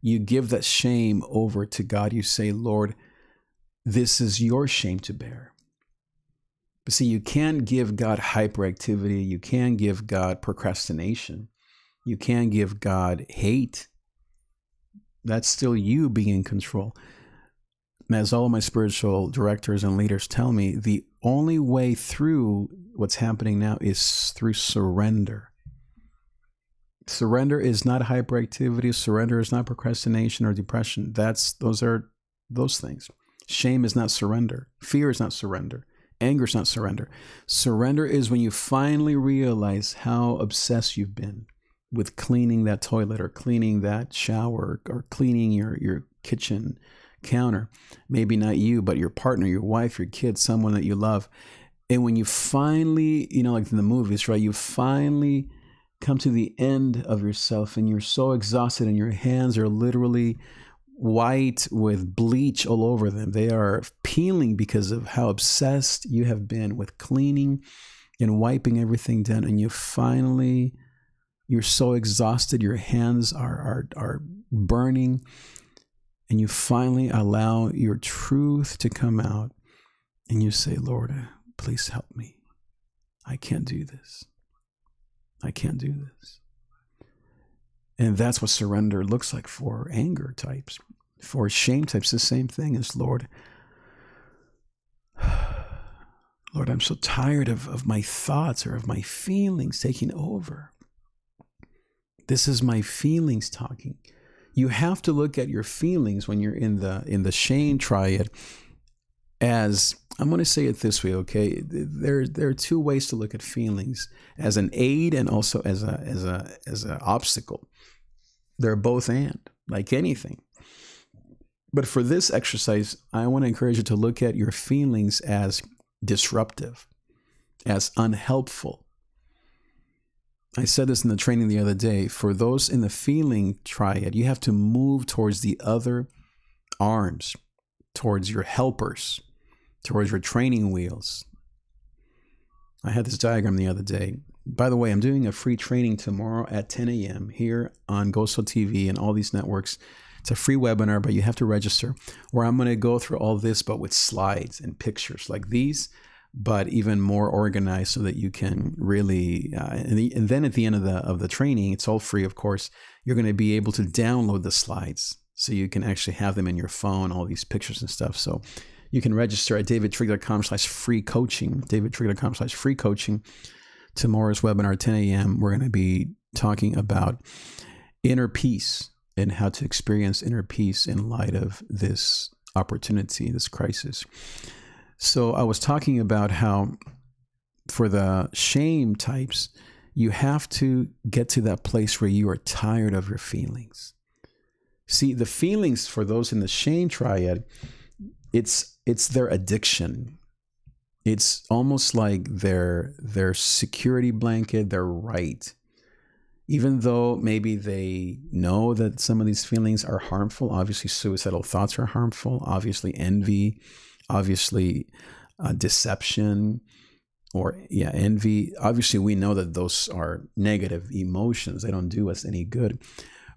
You give that shame over to God. You say, Lord, this is your shame to bear. But see, you can't give God hyperactivity. You can't give God procrastination. You can't give God hate. That's still you being in control. And as all of my spiritual directors and leaders tell me, the only way through what's happening now is through surrender. Surrender is not hyperactivity. Surrender is not procrastination or depression. Those are those things. Shame is not surrender. Fear is not surrender. Anger is not surrender. Surrender is when you finally realize how obsessed you've been with cleaning that toilet or cleaning that shower or cleaning your kitchen counter. Maybe not you, but your partner, your wife, your kids, someone that you love. And when you finally, like in the movies, right, you finally come to the end of yourself and you're so exhausted and your hands are literally white with bleach all over them. They are peeling because of how obsessed you have been with cleaning and wiping everything down. And you're so exhausted, your hands are burning, and you finally allow your truth to come out and you say, Lord, please help me. I can't do this. I can't do this. And that's what surrender looks like for anger types. For shame types, the same thing as, Lord, I'm so tired of my thoughts or of my feelings taking over. This is my feelings talking. You have to look at your feelings when you're in the shame triad as, I'm going to say it this way, okay? There are two ways to look at feelings: as an aid and also as an obstacle. They're both and, like anything. But for this exercise, I want to encourage you to look at your feelings as disruptive, as unhelpful. I said this in the training the other day. For those in the feeling triad, you have to move towards the other arms, towards your helpers, towards your training wheels. I had this diagram the other day. By the way, I'm doing a free training tomorrow at 10 a.m. here on Goso TV and all these networks. It's a free webinar, but you have to register, where I'm going to go through all this, but with slides and pictures like these, but even more organized so that you can really, and then at the end of the training, it's all free, of course, you're going to be able to download the slides so you can actually have them in your phone, all these pictures and stuff. So you can register at davidtrig.com/free coaching, davidtrig.com/free coaching. Tomorrow's webinar, 10 a.m., we're going to be talking about inner peace and how to experience inner peace in light of this opportunity, this crisis. So I was talking about how for the shame types, you have to get to that place where you are tired of your feelings. See, the feelings for those in the shame triad, it's their addiction. It's almost like their security blanket, their right. Even though maybe they know that some of these feelings are harmful, obviously suicidal thoughts are harmful, obviously envy, obviously deception, envy. Obviously, we know that those are negative emotions. They don't do us any good.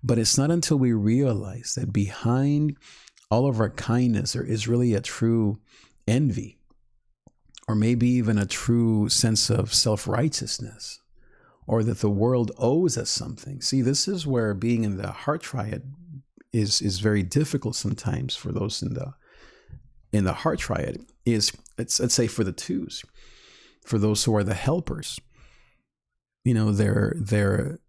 But it's not until we realize that behind all of our kindness, there is really a true envy, or maybe even a true sense of self-righteousness, or that the world owes us something. See, this is where being in the heart triad is very difficult sometimes for those in the heart triad. Let's say for the twos, for those who are the helpers, their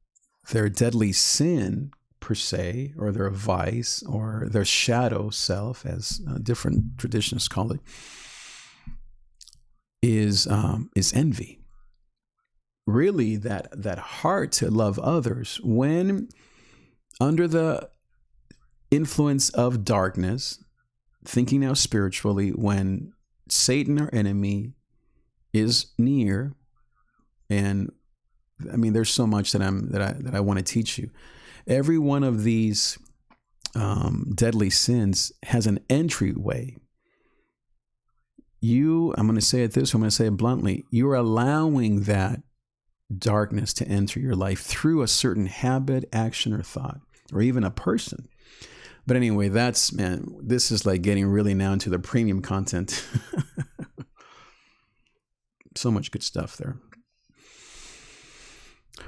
deadly sin per se, or their vice, or their shadow self, as different traditions call it, is envy. Really, that heart to love others, when under the influence of darkness, thinking now spiritually, when Satan, our enemy, is near, and I mean, there's so much that I want to teach you. Every one of these deadly sins has an entryway. I'm going to say it this way, I'm going to say it bluntly, you're allowing that darkness to enter your life through a certain habit, action, or thought, or even a person. But anyway, this is like getting really now into the premium content. So much good stuff there.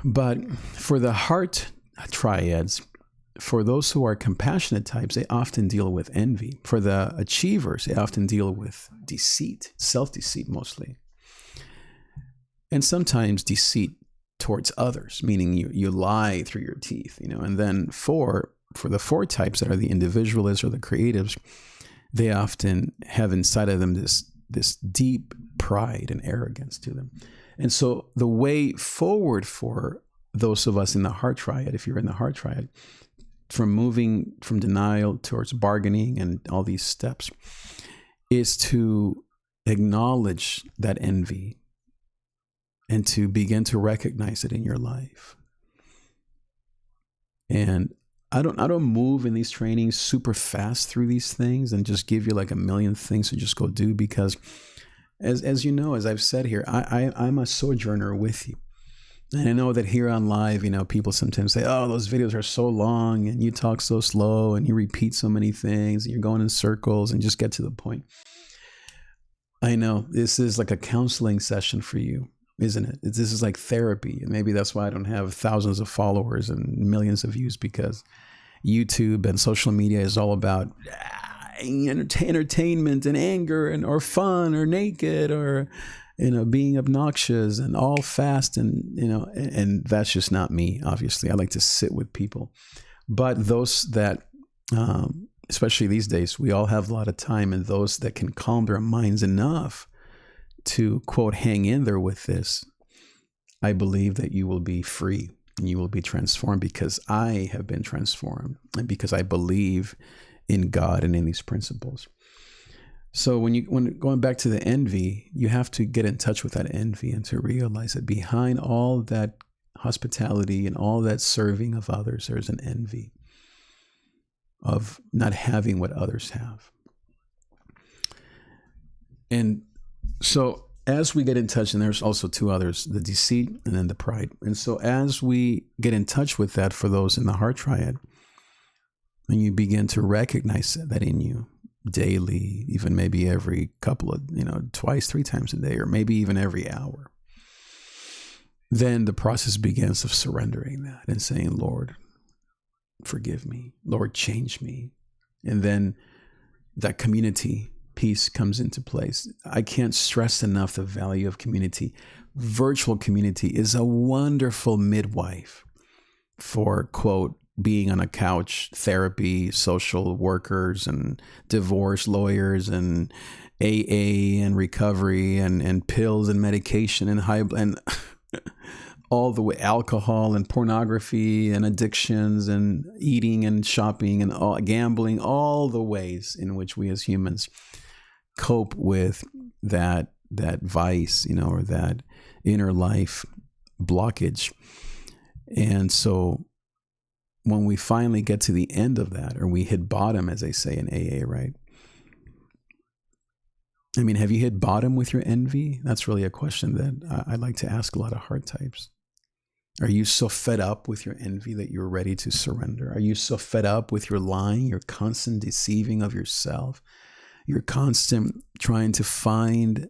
But for the heart triads, for those who are compassionate types, they often deal with envy. For the achievers, they often deal with deceit, self-deceit mostly. And sometimes deceit towards others, meaning you lie through your teeth, And then for the four types that are the individualists or the creatives, they often have inside of them this deep pride and arrogance to them. And so the way forward for those of us in the heart triad, if you're in the heart triad, from moving from denial towards bargaining and all these steps, is to acknowledge that envy and to begin to recognize it in your life. And I don't move in these trainings super fast through these things and just give you like a million things to just go do, because as you know, as I've said here, I'm a sojourner with you. And I know that here on live, people sometimes say, oh, those videos are so long and you talk so slow and you repeat so many things and you're going in circles, and just get to the point. I know this is like a counseling session for you, isn't it? This is like therapy. And maybe that's why I don't have thousands of followers and millions of views, because YouTube and social media is all about entertainment and anger or fun or naked or being obnoxious and all fast, and and that's just not me. Obviously, I like to sit with people, but those that especially these days, we all have a lot of time, and those that can calm their minds enough to, quote, hang in there with this, I believe that you will be free and you will be transformed, because I have been transformed and because I believe in God and in these principles. So when going back to the envy, you have to get in touch with that envy and to realize that behind all that hospitality and all that serving of others, there's an envy of not having what others have. And so as we get in touch, and there's also two others, the deceit and then the pride. And so as we get in touch with that for those in the heart triad, and you begin to recognize that in you daily, even maybe every couple of, twice, 3 times a day, or maybe even every hour, then the process begins of surrendering that and saying, Lord, forgive me. Lord, change me. And then that community piece comes into place. I can't stress enough the value of community. Virtual community is a wonderful midwife for, quote, being on a couch therapy, social workers and divorce lawyers and AA and recovery and pills and medication and and all the way alcohol and pornography and addictions and eating and shopping and all, gambling, all the ways in which we as humans cope with that vice, or that inner life blockage. And so when we finally get to the end of that, or we hit bottom, as they say in AA, right? I mean, have you hit bottom with your envy? That's really a question that I like to ask a lot of heart types. Are you so fed up with your envy that you're ready to surrender? Are you so fed up with your lying, your constant deceiving of yourself, your constant trying to find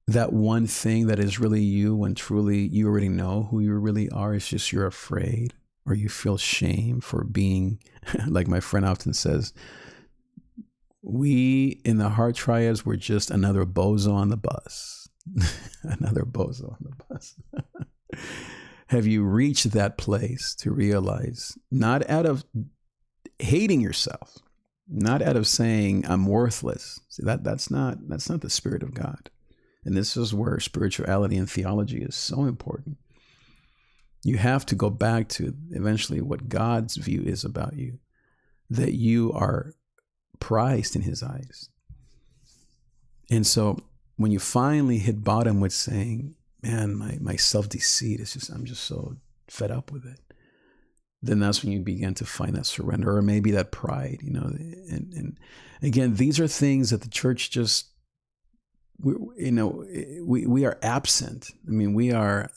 that one thing that is really you when truly you already know who you really are? It's just you're afraid, or you feel shame for being, like my friend often says, we in the heart triads were just another bozo on the bus. Another bozo on the bus. Have you reached that place to realize, not out of hating yourself, not out of saying I'm worthless? See, that's not the Spirit of God. And this is where spirituality and theology is so important. You have to go back to eventually what God's view is about you, that you are prized in His eyes. And so when you finally hit bottom with saying, man, my self-deceit is just, I'm just so fed up with it, then that's when you begin to find that surrender, or maybe that pride, and again, these are things that the church just, we are absent. I mean, we are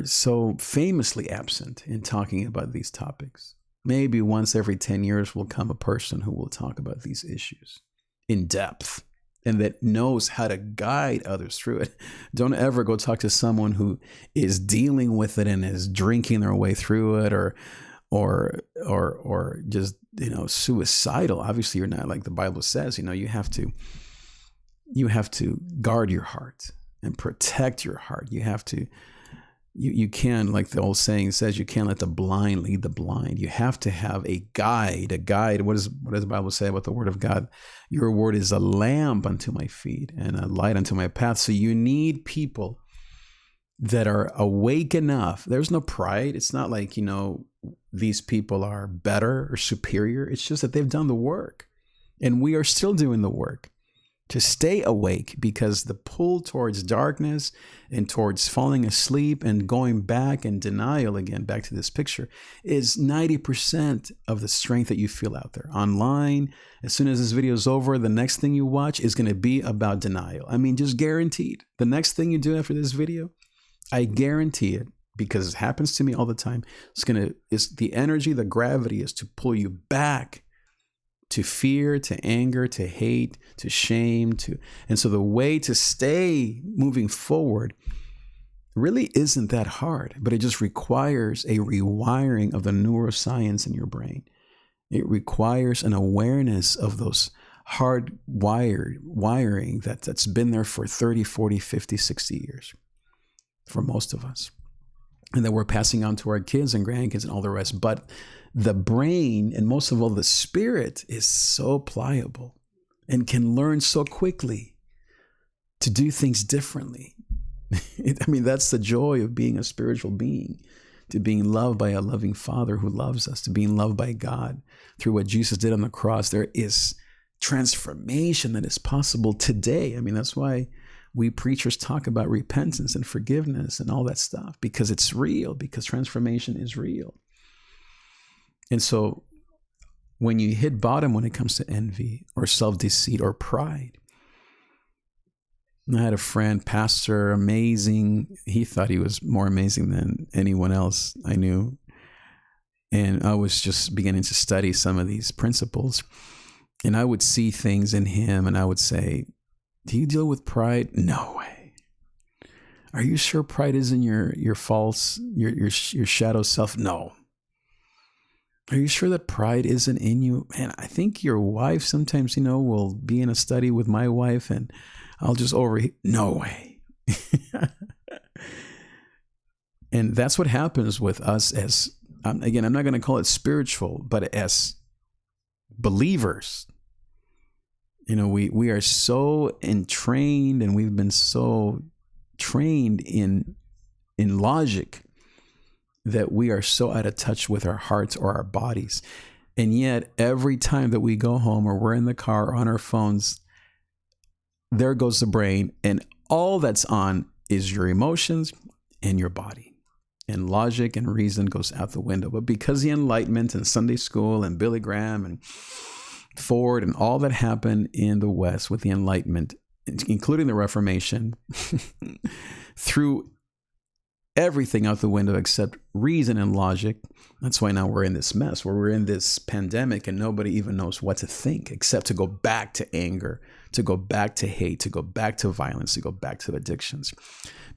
so famously absent in talking about these topics. Maybe once every 10 years will come a person who will talk about these issues in depth and that knows how to guide others through it. Don't ever go talk to someone who is dealing with it and is drinking their way through it, or just, suicidal. Obviously, you're not, like the Bible says, you have to guard your heart and protect your heart. You have to, you can't, like the old saying says, you can't let the blind lead the blind. You have to have a guide. What does the Bible say about the word of God? Your word is a lamp unto my feet and a light unto my path. So you need people that are awake enough. There's no pride. It's not like, these people are better or superior. It's just that they've done the work and we are still doing the work. to stay awake, because the pull towards darkness and towards falling asleep and going back in denial again, back to this picture, is 90% of the strength that you feel out there. Online, as soon as this video is over, the next thing you watch is going to be about denial. I mean, just guaranteed. The next thing you do after this video, I guarantee it, because it happens to me all the time, it's the energy, the gravity is to pull you back to fear, to anger, to hate, to shame, and so the way to stay moving forward really isn't that hard, but it just requires a rewiring of the neuroscience in your brain. It requires an awareness of those hard wiring that's been there for 30, 40, 50, 60 years for most of us, and that we're passing on to our kids and grandkids and all the rest. But the brain, and most of all the spirit, is so pliable and can learn so quickly to do things differently. I mean, that's the joy of being a spiritual being, to being loved by a loving Father who loves us, to being loved by God through what Jesus did on the cross. There is transformation that is possible today. I mean, that's why we preachers talk about repentance and forgiveness and all that stuff, because it's real, because transformation is real. And so when you hit bottom when it comes to envy or self-deceit or pride, I had a friend, pastor, amazing. He thought he was more amazing than anyone else I knew. And I was just beginning to study some of these principles. And I would see things in him and I would say, do you deal with pride? No way. Are you sure pride isn't your false, your shadow self? No. Are you sure that pride isn't in you? Man, I think your wife sometimes, will be in a study with my wife and I'll just overheat. No way. And that's what happens with us as, again, I'm not going to call it spiritual, but as believers. We are so entrained, and we've been so trained in logic that we are so out of touch with our hearts or our bodies. And yet every time that we go home or we're in the car or on our phones, there goes the brain, and all that's on is your emotions and your body. And logic and reason goes out the window. But because the Enlightenment and Sunday school and Billy Graham and Ford and all that happened in the West with the Enlightenment, including the Reformation, threw everything out the window except reason and logic. That's why now we're in this mess where we're in this pandemic and nobody even knows what to think except to go back to anger, to go back to hate, to go back to violence, to go back to addictions,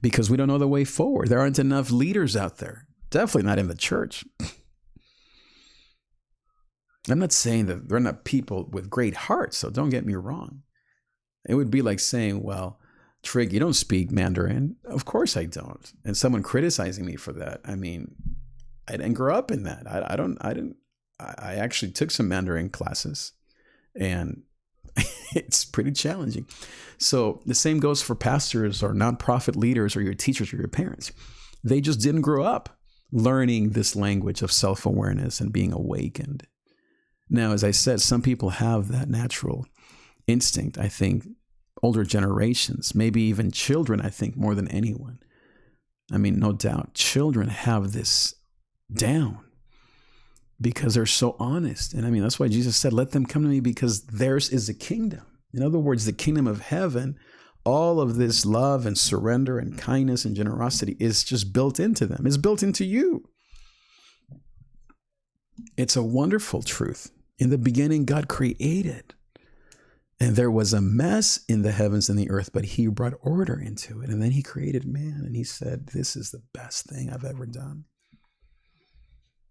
because we don't know the way forward. There aren't enough leaders out there, definitely not in the church. I'm not saying that there are not people with great hearts, so don't get me wrong. It would be like saying, well, Trig, you don't speak Mandarin. Of course I don't. And someone criticizing me for that. I mean, I didn't grow up in that. I actually took some Mandarin classes, and it's pretty challenging. So the same goes for pastors or nonprofit leaders or your teachers or your parents. They just didn't grow up learning this language of self-awareness and being awakened. Now, as I said, some people have that natural instinct. I think older generations, maybe even children, I think more than anyone. I mean, no doubt, children have this down because they're so honest. And I mean, that's why Jesus said, let them come to me because theirs is the kingdom. In other words, the kingdom of heaven, all of this love and surrender and kindness and generosity is just built into them. It's built into you. It's a wonderful truth. In the beginning, God created. And there was a mess in the heavens and the earth, but he brought order into it. And then he created man, and he said, this is the best thing I've ever done.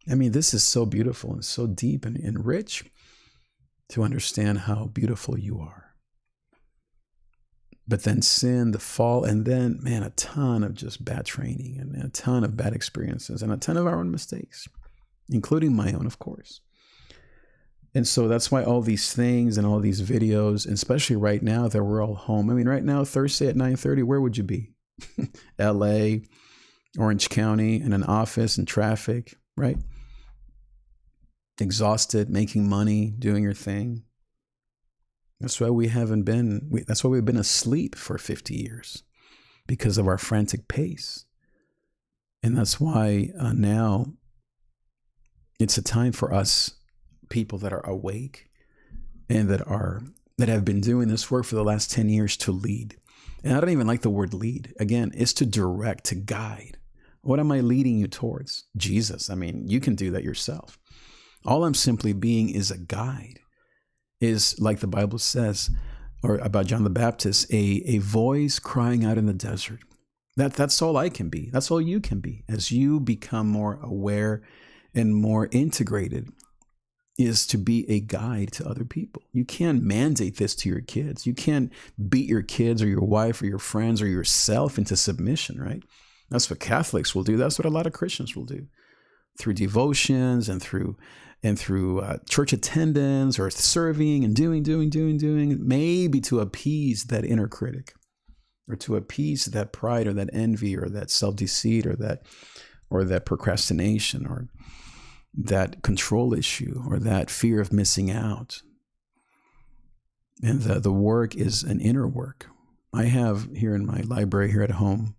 I mean, this is so beautiful and so deep and rich to understand how beautiful you are. But then sin, the fall, and then, man, a ton of just bad training and a ton of bad experiences and a ton of our own mistakes, including my own, of course. And so that's why all these things and all these videos, and especially right now that we're all home. I mean, right now, Thursday at 9:30, where would you be? LA, Orange County, in an office, in traffic, right? Exhausted, making money, doing your thing. That's why that's why we've been asleep for 50 years, because of our frantic pace. And that's why now it's a time for us, people that are awake and that have been doing this work for the last 10 years, to lead. And I don't even like the word lead. Again, it's to direct, to guide. What am I leading you towards? Jesus. I mean, you can do that yourself. All I'm simply being is a guide, is, like the Bible says, or about John the Baptist, a voice crying out in the desert. That's all I can be. That's all you can be. As you become more aware and more integrated, is to be a guide to other people. You can't mandate this to your kids. You can't beat your kids or your wife or your friends or yourself into submission, right? That's what Catholics will do. That's what a lot of Christians will do, through devotions and through church attendance, or serving and doing, maybe to appease that inner critic, or to appease that pride or that envy or that self-deceit or that procrastination or that control issue or that fear of missing out. And the work is an inner work. I have here in my library here at home,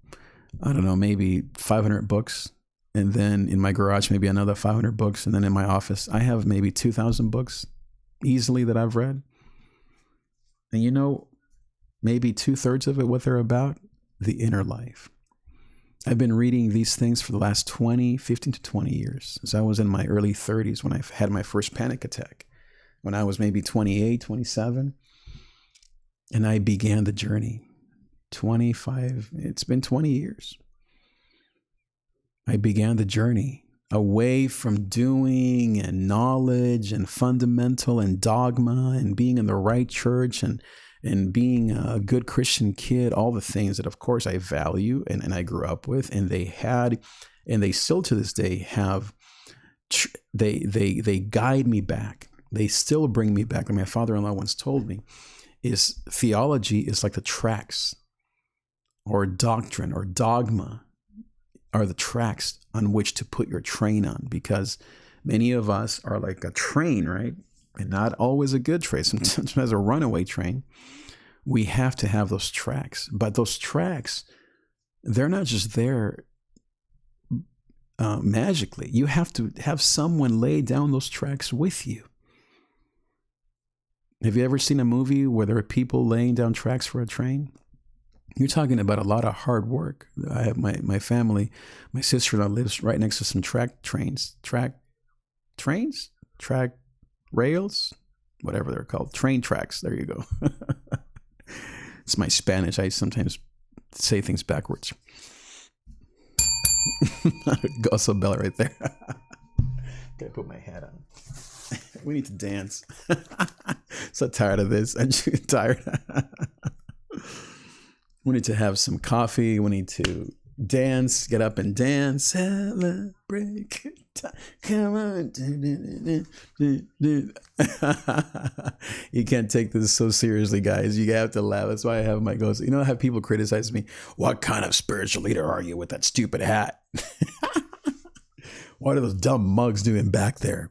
I don't know, maybe 500 books. And then in my garage, maybe another 500 books. And then in my office, I have maybe 2,000 books easily that I've read. And you know, maybe 2/3 of it, what they're about, the inner life. I've been reading these things for the last 15 to 20 years. As I was in my early 30s when I had my first panic attack, when I was maybe 28, 27. And I began the journey. 25, it's been 20 years. I began the journey away from doing and knowledge and fundamental and dogma and being in the right church and being a good Christian kid, all the things that, of course, I value and I grew up with, and they still to this day have, they guide me back. They still bring me back. Like my father-in-law once told me, is theology is like the tracks, or doctrine or dogma are the tracks on which to put your train on, because many of us are like a train, right? And not always a good train, sometimes a runaway train. We have to have those tracks, but those tracks, they're not just there magically. You have to have someone lay down those tracks with you. Have you ever seen a movie where there are people laying down tracks for a train? You're talking about a lot of hard work. I have my family, my sister-in-law lives right next to some track rails, whatever they're called, train tracks. There you go. It's my Spanish. I sometimes say things backwards. Gozo bell right there. Gotta put my hat on. We need to dance. So tired of this. I'm just tired. We need to have some coffee. We need to dance, get up and dance. Celebrate. Come on. You can't take this so seriously, guys. You have to laugh. That's why I have my goals. You know, I have people criticize me. What kind of spiritual leader are you with that stupid hat? What are those dumb mugs doing back there?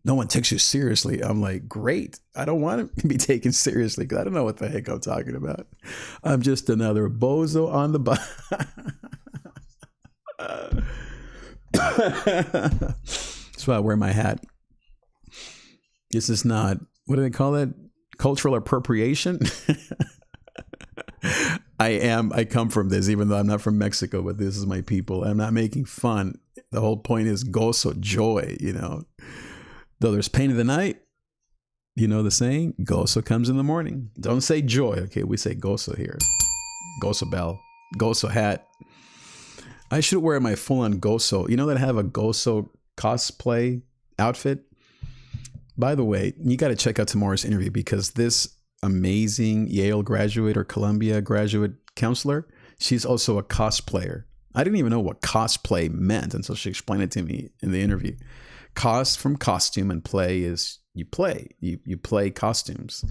No one takes you seriously. I'm like, great. I don't want to be taken seriously because I don't know what the heck I'm talking about. I'm just another bozo on the bus. That's why I wear my hat. This is not, what do they call it? Cultural appropriation? I come from this, even though I'm not from Mexico, but this is my people. I'm not making fun. The whole point is gozo, joy, you know. Though there's pain in the night, you know the saying, gozo comes in the morning. Don't say joy. Okay, we say gozo here. Gozo bell, gozo hat. I should wear my full-on gozo. You know that I have a gozo cosplay outfit? By the way, you got to check out tomorrow's interview because this amazing Yale graduate or Columbia graduate counselor, she's also a cosplayer. I didn't even know what cosplay meant until she explained it to me in the interview. Cos from costume and play is you play. You play costumes.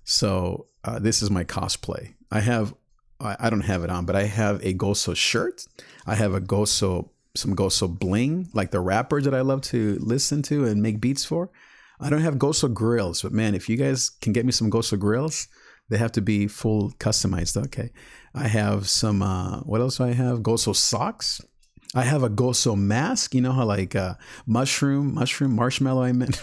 So this is my cosplay. I don't have it on, but I have a gozo shirt. I have some gozo bling, like the rappers that I love to listen to and make beats for. I don't have Goso grills, but man, if you guys can get me some Goso grills, they have to be full customized. Okay. I have some, what else do I have? Goso socks. I have a Goso mask. You know how like marshmallow, I meant.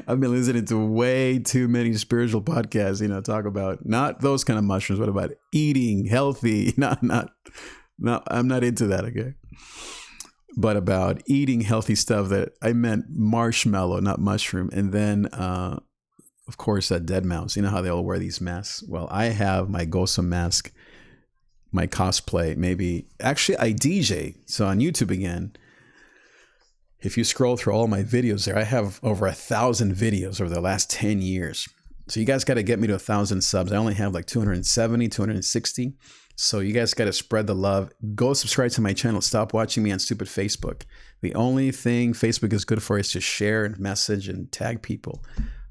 I've been listening to way too many spiritual podcasts, talk about not those kind of mushrooms, but about eating healthy. I'm not into that, okay? But about eating healthy stuff, that I meant marshmallow, not mushroom. And then, of course, that dead mouse. You know how they all wear these masks? Well, I have my Goso mask, my cosplay, maybe. Actually, I DJ. So on YouTube again, if you scroll through all my videos there, I have over 1,000 videos over the last 10 years. So you guys got to get me to 1,000 subs. I only have like 270, 260. So you guys got to spread the love. Go subscribe to my channel. Stop watching me on stupid Facebook. The only thing Facebook is good for is to share and message and tag people.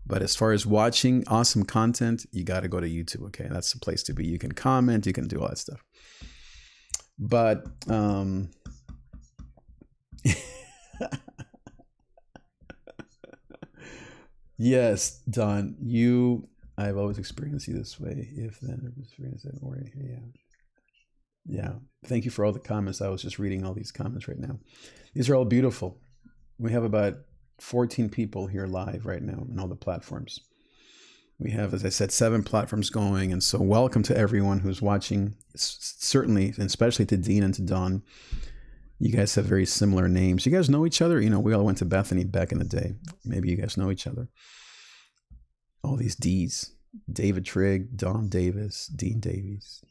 But as far as watching awesome content, you got to go to YouTube. Okay, that's the place to be. You can comment. You can do all that stuff. But yes, Don, I've always experienced you this way. If then experience that way, yeah. Thank you for all the comments. I was just reading all these comments right now. These are all beautiful. We have about 14 people here live right now on all the platforms. We have, as I said, 7 platforms going, and so welcome to everyone who's watching. Certainly, and especially to Dean and to Don. You guys have very similar names. You guys know each other? We all went to Bethany back in the day. Maybe you guys know each other. All these D's. David Trig, Don Davis, Dean Davies.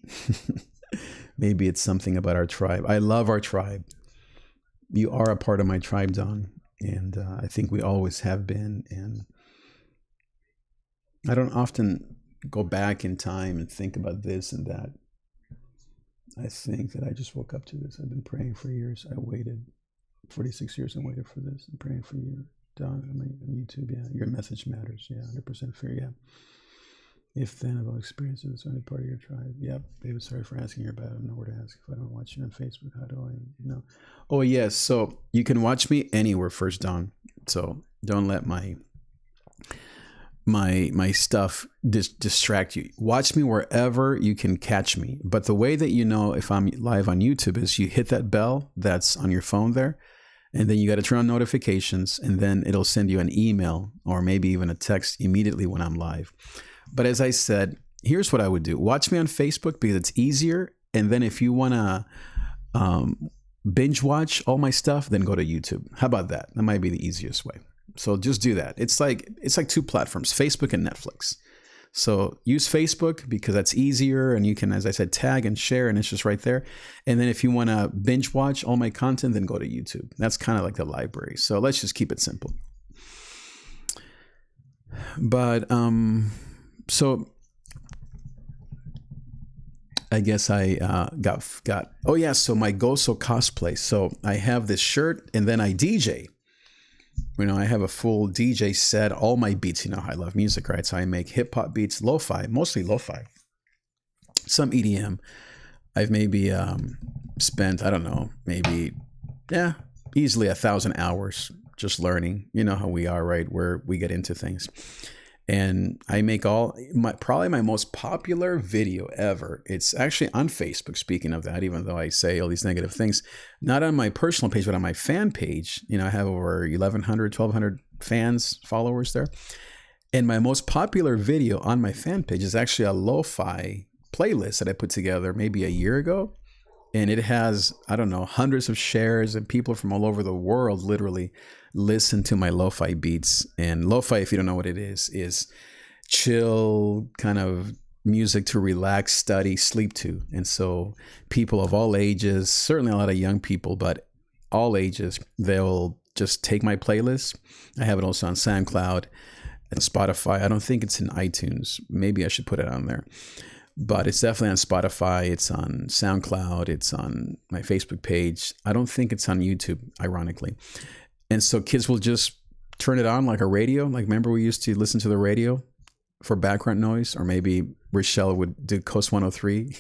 Maybe it's something about our tribe. I love our tribe. You are a part of my tribe, Don. And I think we always have been. And I don't often go back in time and think about this and that. I think that I just woke up to this. I've been praying for years. I waited 46 years and waited for this. I'm praying for you, Don, on YouTube. Yeah, your message matters. Yeah, 100% fair. Yeah. If then about experiences, it's only part of your tribe. Yep. David, sorry for asking you about it. I don't know where to ask. If I don't watch you on Facebook, how do I know? Oh, yes. So you can watch me anywhere first, Don. So don't let my stuff distract you. Watch me wherever you can catch me. But the way that you know if I'm live on YouTube is you hit that bell that's on your phone there, and then you got to turn on notifications, and then it'll send you an email or maybe even a text immediately when I'm live. But as I said, here's what I would do. Watch me on Facebook because it's easier. And then if you want to binge watch all my stuff, then go to YouTube. How about that? That might be the easiest way. So just do that. It's like 2 platforms, Facebook and Netflix. So use Facebook because that's easier, and you can, as I said, tag and share, and it's just right there. And then if you want to binge watch all my content, then go to YouTube. That's kind of like the library. So let's just keep it simple. But so I guess I got oh yeah, so my Goso cosplay. So I have this shirt, and then I DJ. I have a full DJ set, all my beats. I love music, right? So I make hip hop beats, lo-fi, mostly lo-fi, some EDM. I've maybe spent, I don't know, maybe, easily 1,000 hours just learning. You know how we are, right? Where we get into things. And I make probably my most popular video ever. It's actually on Facebook, speaking of that, even though I say all these negative things, not on my personal page, but on my fan page. I have over 1,100, 1,200 fans, followers there. And my most popular video on my fan page is actually a lo-fi playlist that I put together maybe a year ago. And it has, I don't know, hundreds of shares, and people from all over the world literally listen to my lo-fi beats. And lo-fi, if you don't know what it is chill kind of music to relax, study, sleep to. And so people of all ages, certainly a lot of young people, but all ages, they'll just take my playlist. I have it also on SoundCloud and Spotify. I don't think it's in iTunes. Maybe I should put it on there. But it's definitely on Spotify. It's on SoundCloud. It's on my Facebook page. I don't think it's on YouTube, ironically. And so kids will just turn it on like a radio. Like, remember we used to listen to the radio for background noise? Or maybe Rochelle would do Coast 103.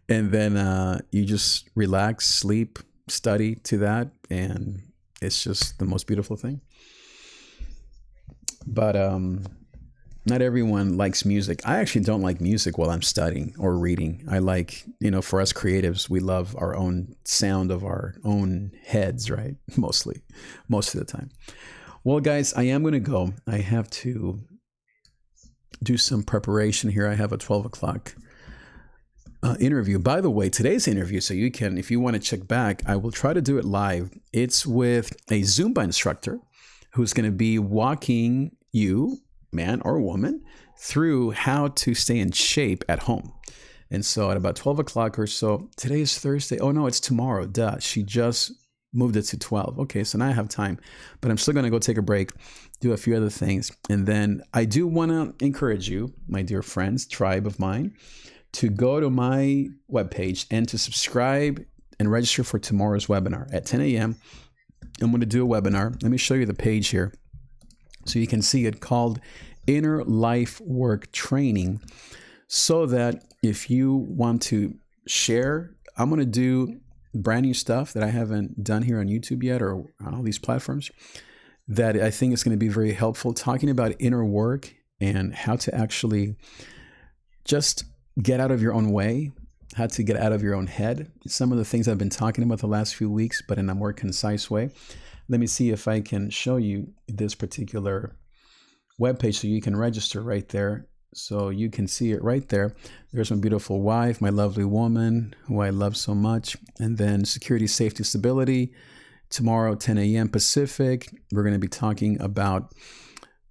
And then you just relax, sleep, study to that. And it's just the most beautiful thing. But not everyone likes music. I actually don't like music while I'm studying or reading. I like, for us creatives, we love our own sound of our own heads, right? Most of the time. Well, guys, I am going to go. I have to do some preparation here. I have a 12 o'clock interview. By the way, today's interview, so you can, if you want to check back, I will try to do it live. It's with a Zumba instructor who's going to be walking you, man or woman, through how to stay in shape at home. And so at about 12 o'clock or so, today is Thursday. Oh no, it's tomorrow. Duh. She just moved it to 12. Okay, so now I have time, but I'm still going to go take a break, do a few other things. And then I do want to encourage you, my dear friends, tribe of mine, to go to my webpage and to subscribe and register for tomorrow's webinar at 10 a.m. I'm going to do a webinar. Let me show you the page here so you can see it, called Inner Life Work Training, so that if you want to share, I'm going to do brand new stuff that I haven't done here on YouTube yet or on all these platforms that I think is going to be very helpful, talking about inner work and how to actually just get out of your own way, how to get out of your own head. Some of the things I've been talking about the last few weeks, but in a more concise way. Let me see if I can show you this particular webpage so you can register right there. So you can see it right there. There's my beautiful wife, my lovely woman, who I love so much. And then security, safety, stability. Tomorrow, 10 a.m. Pacific, we're going to be talking about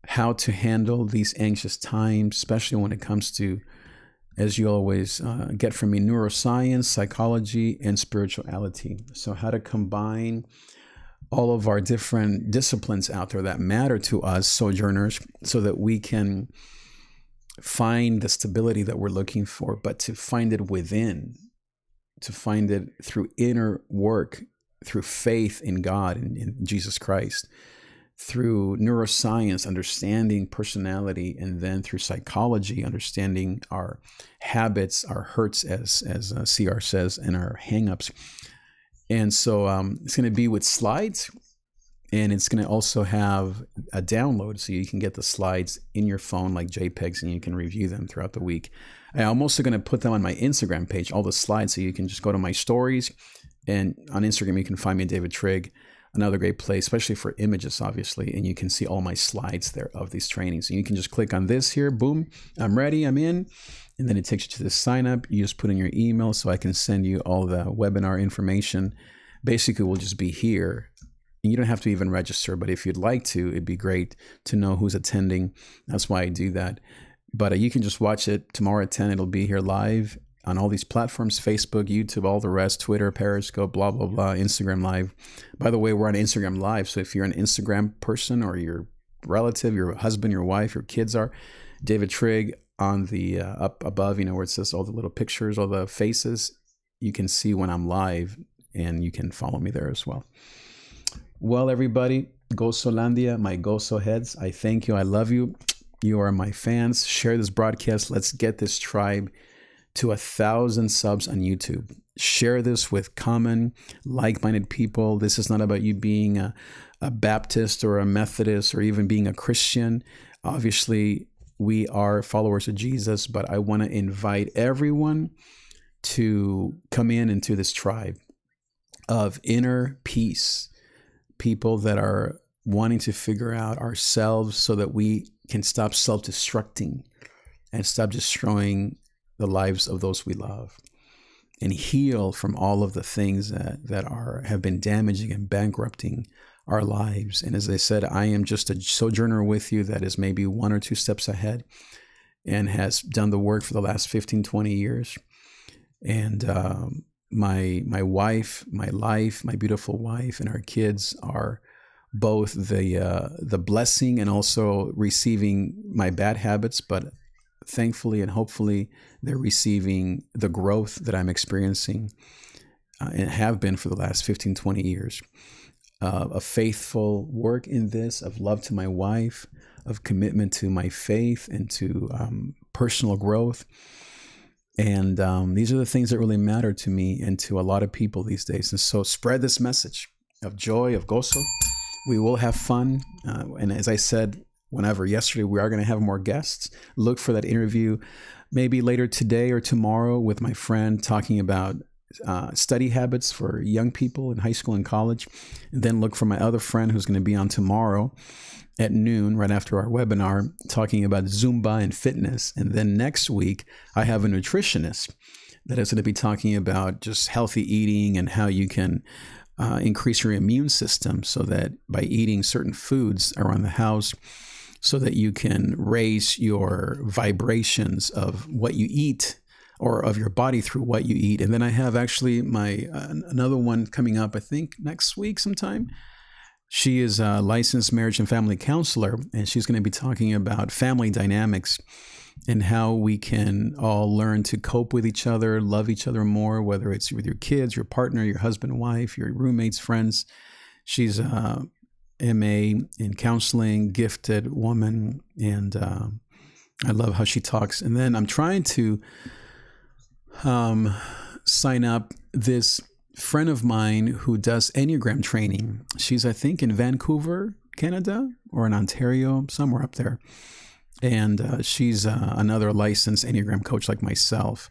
how to handle these anxious times, especially when it comes to, as you always get from me, neuroscience, psychology, and spirituality. So how to combine all of our different disciplines out there that matter to us sojourners so that we can find the stability that we're looking for, but to find it within, to find it through inner work, through faith in God and in Jesus Christ, through neuroscience, understanding personality, and then through psychology, understanding our habits, our hurts, as CR says, and our hangups. And so it's going to be with slides, and it's going to also have a download so you can get the slides in your phone like JPEGs, and you can review them throughout the week. I'm also going to put them on my Instagram page, all the slides, so you can just go to my stories, and on Instagram you can find me, David Trig, another great place, especially for images, obviously, and you can see all my slides there of these trainings. And you can just click on this here, boom, I'm ready, I'm in. And then it takes you to the sign up. You just put in your email so I can send you all the webinar information. Basically, we'll just be here. And you don't have to even register, but if you'd like to, it'd be great to know who's attending. That's why I do that. But you can just watch it tomorrow at 10. It'll be here live on all these platforms, Facebook, YouTube, all the rest, Twitter, Periscope, blah, blah, blah, Instagram Live. By the way, we're on Instagram Live. So if you're an Instagram person or your relative, your husband, your wife, your kids are, David Trig, on the up above, where it says all the little pictures, all the faces, you can see when I'm live, and you can follow me there as well. Well, everybody, Gozolandia, my Gozo heads, I thank you. I love you. You are my fans. Share this broadcast. Let's get this tribe to 1,000 subs on YouTube. Share this with common, like-minded people. This is not about you being a Baptist or a Methodist or even being a Christian. Obviously, we are followers of Jesus, but I want to invite everyone to come into this tribe of inner peace, people that are wanting to figure out ourselves so that we can stop self-destructing and stop destroying the lives of those we love, and heal from all of the things that have been damaging and bankrupting our lives. And as I said, I am just a sojourner with you that is maybe 1 or 2 steps ahead and has done the work for the last 15, 20 years. And my wife, my life, my beautiful wife, and our kids are both the blessing and also receiving my bad habits, but thankfully and hopefully they're receiving the growth that I'm experiencing and have been for the last 15, 20 years. A faithful work in this, of love to my wife, of commitment to my faith and to personal growth. And these are the things that really matter to me and to a lot of people these days. And so spread this message of joy, of gozo. We will have fun. And as I said, whenever. Yesterday, we are going to have more guests. Look for that interview maybe later today or tomorrow with my friend talking about study habits for young people in high school and college. And then look for my other friend who's going to be on tomorrow at noon, right after our webinar, talking about Zumba and fitness. And then next week, I have a nutritionist that is going to be talking about just healthy eating and how you can increase your immune system so that by eating certain foods around the house, so that you can raise your vibrations of what you eat or of your body through what you eat. And then I have actually my another one coming up, I think next week sometime. She is a licensed marriage and family counselor, and she's going to be talking about family dynamics and how we can all learn to cope with each other, love each other more, whether it's with your kids, your partner, your husband, wife, your roommates, friends. She's a MA in counseling, gifted woman, and I love how she talks. And then I'm trying to sign up this friend of mine who does Enneagram training. She's, I think, in Vancouver, Canada, or in Ontario, somewhere up there. And she's another licensed Enneagram coach like myself.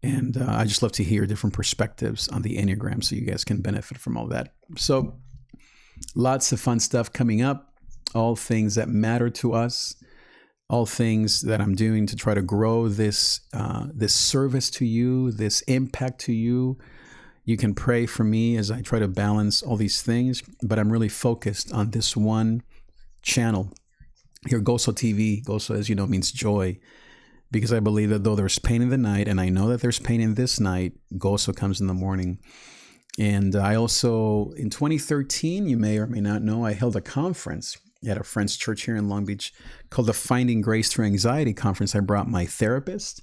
And I just love to hear different perspectives on the Enneagram so you guys can benefit from all that. So lots of fun stuff coming up, all things that matter to us, all things that I'm doing to try to grow this service to you, this impact to you. You can pray for me as I try to balance all these things, but I'm really focused on this one channel here, Goso TV. Goso, as you know, means joy, because I believe that though there's pain in the night, and I know that there's pain in this night, Goso comes in the morning. And I also, in 2013, you may or may not know, I held a conference at a friend's church here in Long Beach called the Finding Grace Through Anxiety Conference. I brought my therapist.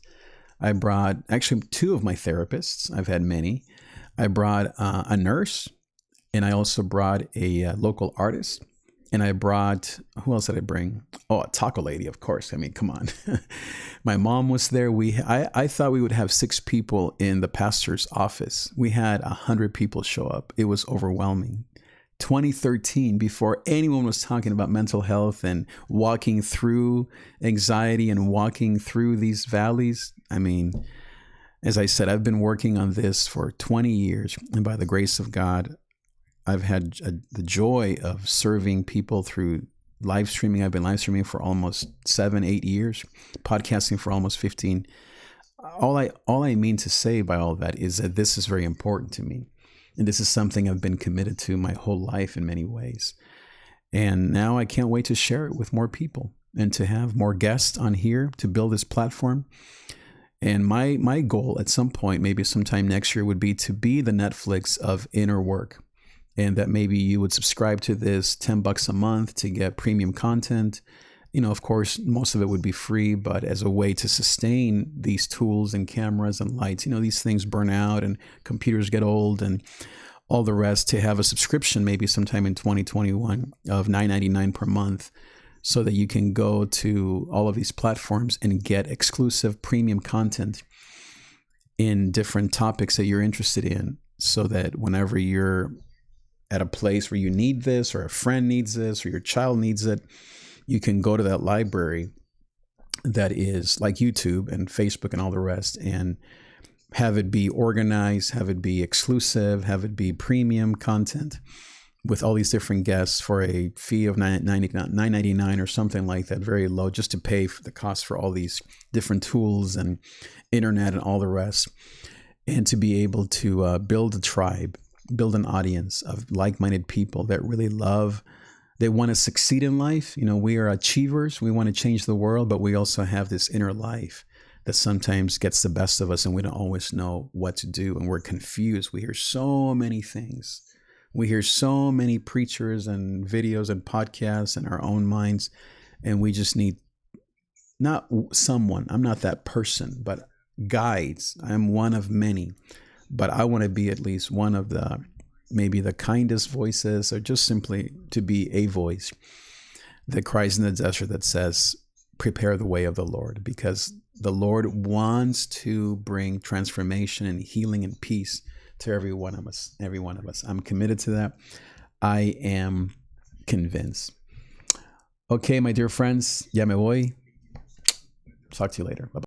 I brought actually two of my therapists. I've had many. I brought a nurse, and I also brought a local artist. And I brought, who else did I bring? Oh, a taco lady, of course. I mean, come on. My mom was there. I thought we would have 6 people in the pastor's office. We had 100 people show up. It was overwhelming. 2013, before anyone was talking about mental health and walking through anxiety and walking through these valleys. I mean, as I said, I've been working on this for 20 years. And by the grace of God, I've had the joy of serving people through live streaming. I've been live streaming for almost 7-8 years, podcasting for almost 15. All I mean to say by all that is that this is very important to me. And this is something I've been committed to my whole life in many ways. And now I can't wait to share it with more people and to have more guests on here to build this platform. And my goal at some point, maybe sometime next year, would be to be the Netflix of inner work. And that maybe you would subscribe to this $10 a month to get premium content. You know, of course, most of it would be free, but as a way to sustain these tools and cameras and lights, you know, these things burn out and computers get old and all the rest, to have a subscription maybe sometime in 2021 of $9.99 per month, so that you can go to all of these platforms and get exclusive premium content in different topics that you're interested in, so that whenever you're at a place where you need this, or a friend needs this, or your child needs it, you can go to that library that is like YouTube and Facebook and all the rest, and have it be organized, have it be exclusive, have it be premium content with all these different guests for a fee of $9.99 or something like that, very low, just to pay for the cost for all these different tools and internet and all the rest, and to be able to build a tribe, build an audience of like-minded people that really love, they want to succeed in life. You know, we are achievers. We want to change the world, but we also have this inner life that sometimes gets the best of us, and we don't always know what to do, and we're confused. We hear so many things. We hear so many preachers and videos and podcasts in our own minds, and we just need not someone, I'm not that person, but guides. I'm one of many. But I want to be at least one of maybe the kindest voices, or just simply to be a voice that cries in the desert that says, prepare the way of the Lord, because the Lord wants to bring transformation and healing and peace to every one of us. I'm committed to that. I am convinced. Okay, my dear friends, ya me voy. Talk to you later. Bye-bye.